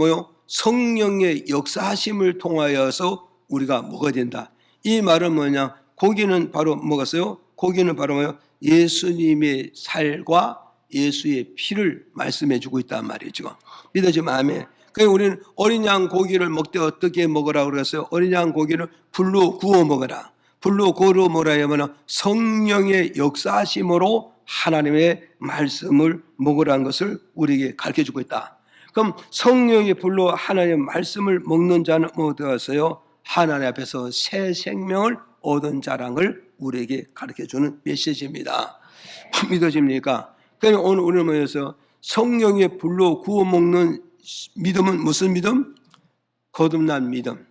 성령의 역사하심을 통하여서 우리가 먹어야 된다. 이 말은 뭐냐? 고기는 바로 먹었어요. 고기는 바로 뭐예요? 예수님의 살과 예수의 피를 말씀해주고 있단 말이죠. 믿어지면 아멘. 그래서 우리는 어린 양 고기를 먹되 어떻게 먹으라고 그랬어요? 어린 양 고기를 불로 구워 먹어라. 불로 구워 먹으라 하면 성령의 역사하심으로 하나님의 말씀을 먹으라는 것을 우리에게 가르쳐주고 있다. 그럼 성령의 불로 하나님의 말씀을 먹는 자는 어떠하세요? 하나님 앞에서 새 생명을 얻은 자랑을 우리에게 가르쳐주는 메시지입니다. 믿어집니까? 그러니까 오늘 우리는 모여서 성령의 불로 구워 먹는 믿음은 무슨 믿음? 거듭난 믿음,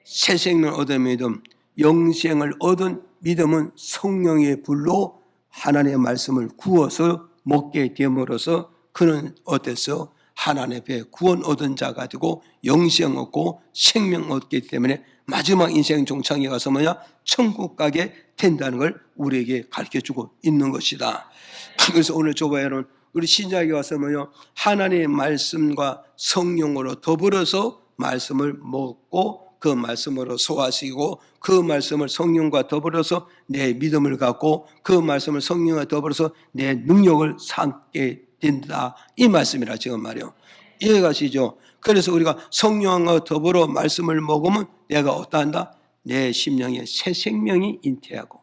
새 생명을 얻은 믿음, 영생을 얻은 믿음은 성령의 불로 하나님의 말씀을 구워서 먹게 됨으로써 그는 어땠어? 하나님 앞에 구원 얻은 자가 되고 영생 얻고 생명 얻기 때문에 마지막 인생 종착에 가서 천국 가게 된다는 걸 우리에게 가르쳐주고 있는 것이다. 그래서 오늘 조바야는 우리 신약에 와서 하나님의 말씀과 성령으로 더불어서 말씀을 먹고 그 말씀으로 소화시키고 그 말씀을 성령과 더불어서 내 믿음을 갖고 그 말씀을 성령과 더불어서 내 능력을 삼게 된다. 이 말씀이라 지금 말이요. 이해가시죠? 그래서 우리가 성령과 더불어 말씀을 먹으면 내가 어떠한다? 내 심령에 새 생명이 잉태하고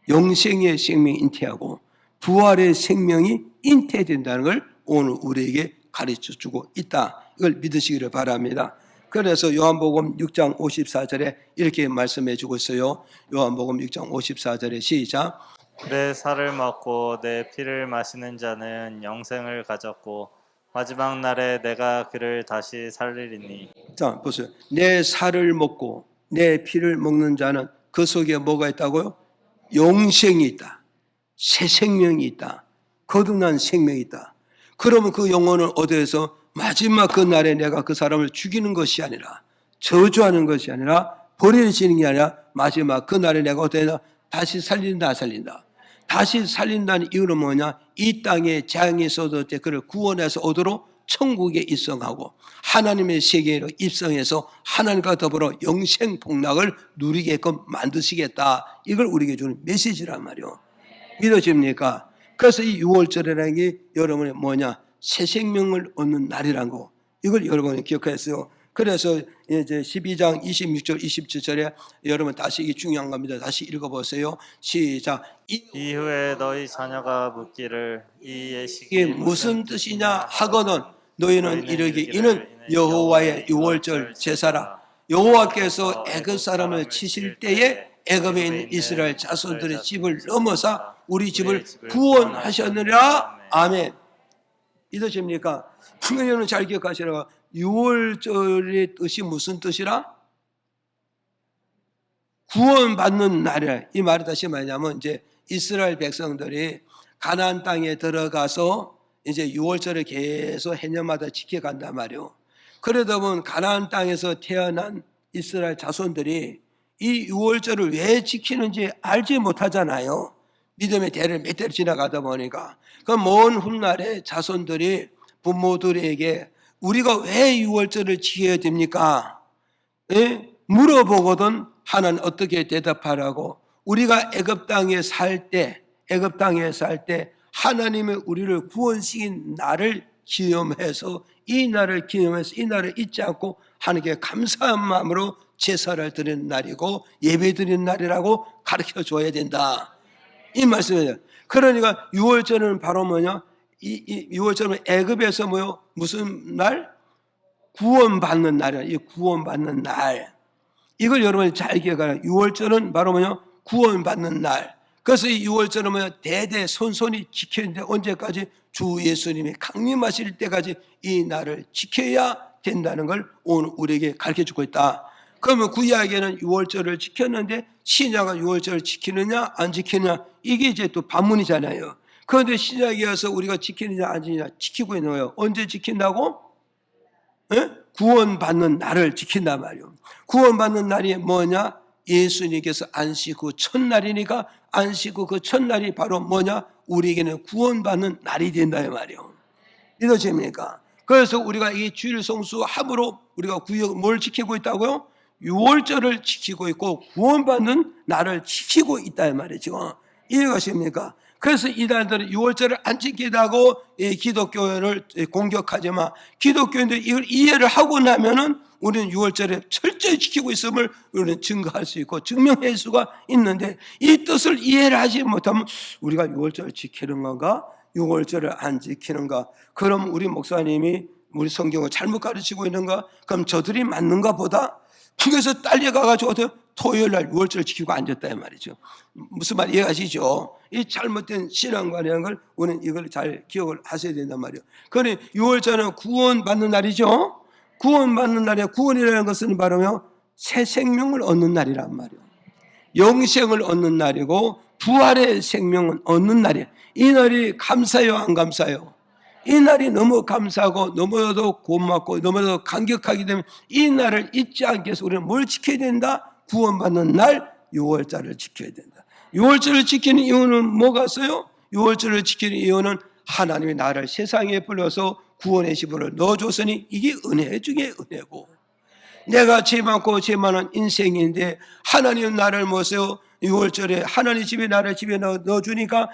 영생의 생명이 잉태하고 부활의 생명이 잉태된다는 걸 오늘 우리에게 가르쳐주고 있다. 이걸 믿으시기를 바랍니다. 그래서 요한복음 6장 54절에 이렇게 말씀해 주고 있어요. 요한복음 6장 54절에 시작. 내 살을 먹고 내 피를 마시는 자는 영생을 가졌고 마지막 날에 내가 그를 다시 살리리니. 자, 보세요. 내 살을 먹고 내 피를 먹는 자는 그 속에 뭐가 있다고요? 영생이 있다. 새 생명이 있다. 거듭난 생명이 있다. 그러면 그 영혼은 어디에서 마지막 그 날에 내가 그 사람을 죽이는 것이 아니라 저주하는 것이 아니라 버려지는 게 아니라 마지막 그 날에 내가 어디에서 다시 살린다. 다시 살린다는 이유는 뭐냐? 이 땅에 재앙이 있어도 그를 구원해서 오도록 천국에 입성하고 하나님의 세계로 입성해서 하나님과 더불어 영생 복락을 누리게끔 만드시겠다. 이걸 우리에게 주는 메시지란 말이요. 믿어집니까? 그래서 이 6월절이라는 게 여러분의 뭐냐? 새 생명을 얻는 날이란 거. 이걸 여러분이 기억하세요. 그래서 이제 12장 26절 27절에 여러분 다시 이게 중요한 겁니다. 다시 읽어보세요. 시작. 이후에 너희 자녀가 묻기를 이 예식이 이게 무슨 뜻이냐 하거든 너희는 이르기 이는 여호와의 6월절 제사라. 여호와께서 애굽 사람을 치실 때에 애굽에 있는 이스라엘 자손들의 집을 넘어서 우리 집을 구원하셨느라. 아멘. 믿으십니까? 여러분 잘 기억하시라고. 6월절의 뜻이 무슨 뜻이라? 구원받는 날이라. 이 말이 다시 뭐냐면 이제 이스라엘 백성들이 가나안 땅에 들어가서 이제 6월절을 계속 해년마다 지켜간단 말이에요. 그러다 보면 가나안 땅에서 태어난 이스라엘 자손들이 이 6월절을 왜 지키는지 알지 못하잖아요. 믿음의 대를 몇 대를 지나가다 보니까. 그 먼 훗날에 자손들이 부모들에게 우리가 왜 6월절을 지켜야 됩니까? 예? 물어보거든 하나는 어떻게 대답하라고? 우리가 애굽 땅에 살 때 하나님의 우리를 구원시킨 날을 기념해서 이 날을 잊지 않고 하나님께 감사한 마음으로 제사를 드리는 날이고 예배 드리는 날이라고 가르쳐 줘야 된다. 이 말씀이에요. 그러니까 6월절은 바로 뭐냐? 이 6월절은 애굽에서 뭐요? 무슨 날? 구원받는 날이야. 이 구원받는 날. 이걸 여러분이 잘 기억하라. 6월절은 바로 뭐냐? 구원받는 날. 그래서 이 6월절은 뭐냐? 대대손손이 지켜야 되는데 언제까지? 주 예수님이 강림하실 때까지 이 날을 지켜야 된다는 걸 오늘 우리에게 가르쳐주고 있다. 그러면 구약에는 6월절을 지켰는데 신약은 6월절을 지키느냐 안 지키느냐 이게 이제 또 반문이잖아요. 그런데 신약에 와서 우리가 지키느냐 안 지키느냐 지키고 있는 거예요. 언제 지킨다고? 예? 구원받는 날을 지킨단 말이에요. 구원받는 날이 뭐냐? 예수님께서 안식 후 첫날이니까 안식 후 그 첫날이 바로 뭐냐? 우리에게는 구원받는 날이 된다 이 말이에요. 믿어집니까? 그래서 우리가 이 주일 성수 합으로 우리가 구역 뭘 지키고 있다고요? 6월절을 지키고 있고 구원받는 날을 지키고 있다 이 말이죠. 이해가십니까? 그래서 이단들은 6월절을 안 지키다고 기독교를 공격하지만 기독교인들이 이걸 이해를 하고 나면은 우리는 6월절에 철저히 지키고 있음을 우리는 증거할 수 있고 증명할 수가 있는데 이 뜻을 이해를 하지 못하면 우리가 6월절을 지키는 건가? 6월절을 안 지키는가? 그럼 우리 목사님이 우리 성경을 잘못 가르치고 있는가? 그럼 저들이 맞는가 보다? 그래서 딸려가가지고 토요일 날 6월절을 지키고 앉았다 이 말이죠. 무슨 말 이해하시죠? 이 잘못된 신앙관이라는 걸 우리는 이걸 잘 기억을 하셔야 된단 말이에요. 그러니 6월절은 구원받는 날이죠. 구원받는 날에 구원이라는 것은 바로 새 생명을 얻는 날이란 말이에요. 영생을 얻는 날이고 부활의 생명을 얻는 날이에요. 이 날이 감사해요 안 감사해요? 이 날이 너무 감사하고 너무나도 고맙고 너무나도 감격하기 때문에 이 날을 잊지 않기 위해서 우리는 뭘 지켜야 된다? 구원받는 날 6월절을 지켜야 된다. 6월절을 지키는 이유는 뭐가 있어요? 6월절을 지키는 이유는 하나님이 나를 세상에 불러서 구원의 시부를 넣어줬으니 이게 은혜 중에 은혜고 내가 죄 많고 죄 많은 인생인데 하나님 나를 모세요 6월절에 하나님 집에 나를 집에 넣어주니까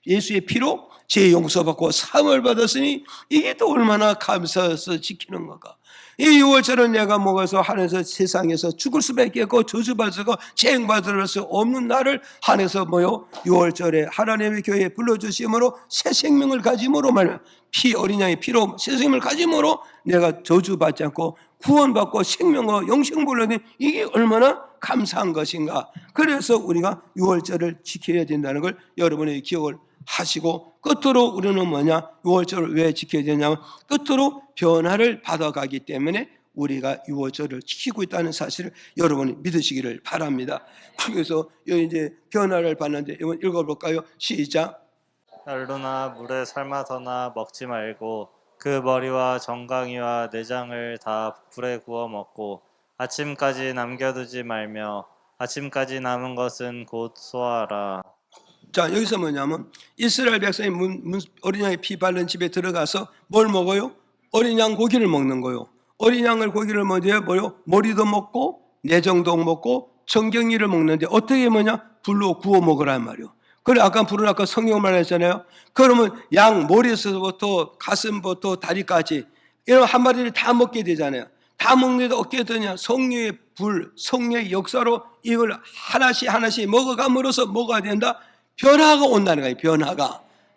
예수의 피로 죄 용서받고 사함을 받았으니 이게 또 얼마나 감사해서 지키는 건가. 이 6월절은 내가 먹어서 하늘에서 세상에서 죽을 수밖에 없고 저주받고 재앙받을 수 없는 날을 하늘에서 6월절에 하나님의 교회에 불러주심으로 새 생명을 가짐으로 말이야. 피 어린 양의 피로 새 생명을 가짐으로 내가 저주받지 않고 구원받고 생명과 영생을 얻는 이게 얼마나 감사한 것인가. 그래서 우리가 6월절을 지켜야 된다는 걸 여러분이 기억을 하시고, 끝으로 우리는 뭐냐, 6월절을 왜 지켜야 되냐면 끝으로 변화를 받아가기 때문에 우리가 6월절을 지키고 있다는 사실을 여러분이 믿으시기를 바랍니다. 그래서 여기 이제 변화를 받는데 이번 읽어볼까요? 시작. 날로나 물에 삶아서나 먹지 말고 그 머리와 정강이와 내장을 다 불에 구워 먹고 아침까지 남겨두지 말며 아침까지 남은 것은 곧 소화하라. 자, 여기서 뭐냐면 이스라엘 백성이 어린 양의 피 바른 집에 들어가서 뭘 먹어요? 어린 양 고기를 먹는 거요. 어린 양을 고기를 뭐요? 머리도 먹고 내장도 먹고 정경이를 먹는데 어떻게 뭐냐? 불로 구워 먹으란 말이요. 그래, 아까 성경 말했잖아요. 그러면 양 머리에서부터 가슴부터 다리까지 이런 한 마리를 다 먹게 되잖아요. 다 먹는데 어떻게 되냐? 성령의 불, 성령의 역사로 이걸 하나씩 먹어감으로써 뭐가 된다? 변화가 온다는 거예요.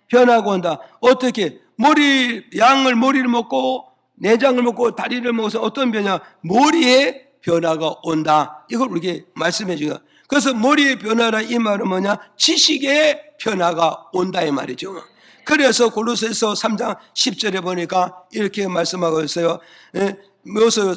변화가 온다. 어떻게? 양을 머리를 먹고 내장을 먹고 다리를 먹어서 어떤 변화? 머리에 변화가 온다. 이걸 우리에게 말씀해 주요. 그래서 머리의 변화라 이 말은 뭐냐? 지식의 변화가 온다 이 말이죠. 그래서 골로새서 3장 10절에 보니까 이렇게 말씀하고 있어요.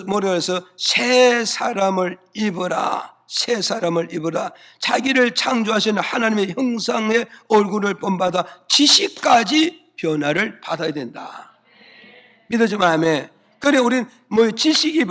뭐라서 새 사람을 입으라. 새 사람을 입으라. 자기를 창조하시는 하나님의 형상의 얼굴을 본받아 지식까지 변화를 받아야 된다. 믿어지면 아멘. 그래, 우리는 지식이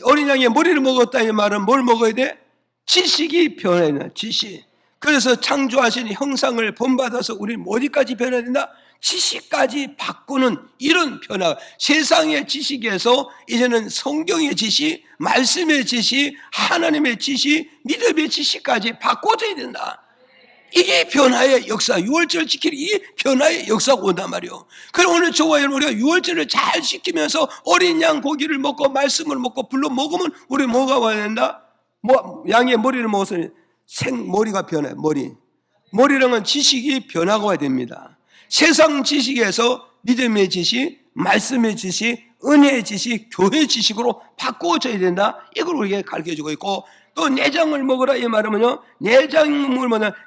어린 양의 머리를 먹었다 이 말은 뭘 먹어야 돼? 지식이 변해야 된다. 지식. 그래서 창조하신 형상을 본받아서 우리는 어디까지 변해야 된다? 지식까지 바꾸는 이런 변화. 세상의 지식에서 이제는 성경의 지식, 말씀의 지식, 하나님의 지식, 믿음의 지식까지 바꿔줘야 된다. 이게 변화의 역사, 6월절 지키는 이 변화의 역사가 온단 말이에요. 그럼 오늘 저와 여러분 우리가 6월절을 잘 지키면서 어린 양 고기를 먹고 말씀을 먹고 불러 먹으면 우리 뭐가 와야 된다? 양의 머리를 먹어서 머리가 변해. 머리라는 건 지식이 변화가 와야 됩니다. 세상 지식에서 믿음의 지식, 말씀의 지식, 은혜의 지식, 교회의 지식으로 바꾸어져야 된다. 이걸 우리에게 가르쳐주고 있고, 또 내장을 먹으라 이 말하면요,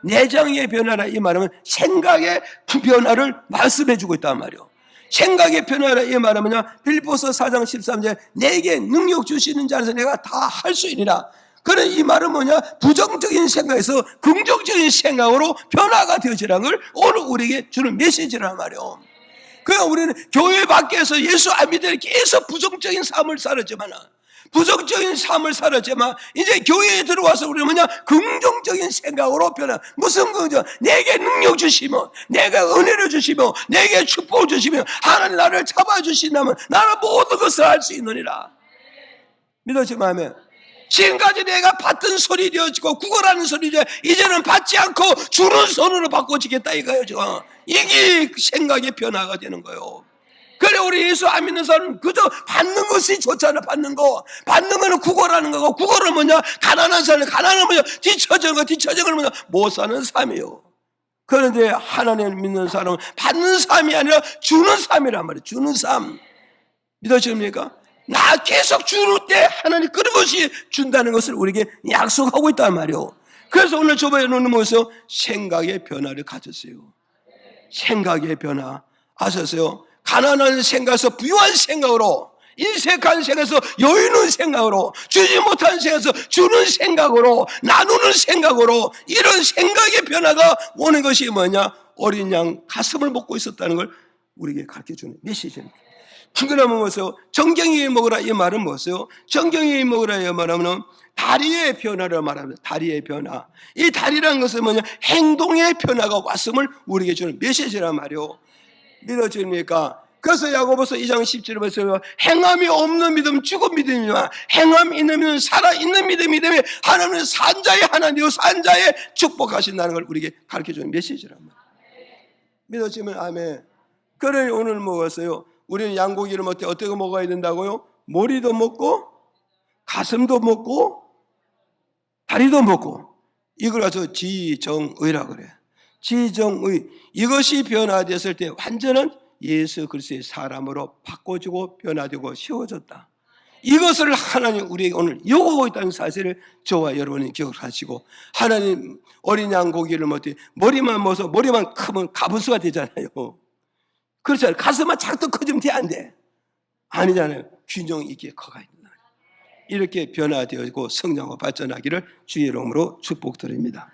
내장의 변화라 이 말하면 생각의 변화를 말씀해주고 있단 말이에요. 생각의 변화라 이 말하면요, 빌립보서 4장 13절 내게 능력 주시는 자에서 내가 다 할 수 있느니라. 그런 이 말은 뭐냐? 부정적인 생각에서 긍정적인 생각으로 변화가 되어지라는 걸 오늘 우리에게 주는 메시지란 말이에요. 그러니까 우리는 교회 밖에서 예수 안 믿으니 계속 부정적인 삶을 살았지만 이제 교회에 들어와서 우리는 뭐냐? 긍정적인 생각으로 변화. 무슨 긍정? 내게 능력 주시며, 내가 은혜를 주시며, 내게 축복을 주시며, 하나님 나를 잡아주신다면 나는 모든 것을 할 수 있느니라. 믿어지면 아멘. 지금까지 내가 받던 손이 되어지고 구걸하는 손이죠. 이제는 받지 않고 주는 손으로 바꿔지겠다 이거예요. 이게 생각의 변화가 되는 거예요. 그래, 우리 예수 안 믿는 사람은 그저 받는 것이 좋잖아. 받는 거는 구걸하는 거고, 구걸은 뭐냐? 가난한 사람은 뭐냐? 뒤처진 거 뭐냐? 못 사는 삶이에요. 그런데 하나님 믿는 사람은 받는 삶이 아니라 주는 삶이란 말이에요. 주는 삶. 믿어집니까? 나 계속 주는 때 하나님 끊임없이 준다는 것을 우리에게 약속하고 있단 말이에요. 그래서 오늘 저번에 놓는 모습 생각의 변화를 가졌어요. 생각의 변화. 아셨어요? 가난한 생각에서 부유한 생각으로, 인색한 생각에서 여유 있는 생각으로, 주지 못한 생각에서 주는 생각으로, 나누는 생각으로, 이런 생각의 변화가 오는 것이 뭐냐? 어린 양 가슴을 먹고 있었다는 걸 우리에게 가르쳐주는 메시지입니다. 그러면 뭐세요? 정경이 먹으라 이 말은 뭐세요? 정경이 먹으라 이 말하면 다리의 변화를 말합니다. 다리의 변화. 이 다리라는 것은 뭐냐? 행동의 변화가 왔음을 우리에게 주는 메시지란 말이요. 믿어집니까? 그래서 야고보서 2장 17절에 보세요. 행함이 없는 믿음 죽은 믿음이지만 행함이 있는 믿음은 살아있는 믿음이 되면 하나님은 산자의 하나님이고 산자의 축복하신다는 걸 우리에게 가르쳐주는 메시지란 말이에요. 믿어지면 아멘. 그래 오늘 먹었어요. 우리는 양고기를 어떻게 먹어야 된다고요? 머리도 먹고 가슴도 먹고 다리도 먹고. 이걸 가서 지정의라 그래. 지정의. 이것이 변화되었을 때 완전한 예수 그리스도의 사람으로 바꿔주고 변화되고 세워졌다. 이것을 하나님 우리에게 오늘 요구하고 있다는 사실을 저와 여러분이 기억하시고, 하나님 어린 양고기를 머리만 먹어서 머리만 크면 가부수가 되잖아요. 그렇잖아요. 가슴만 작도 커지면 안 돼. 아니잖아요. 균형 있게 커가 있는 이렇게 변화되고 성장하고 발전하기를 주의 이름으로 축복드립니다.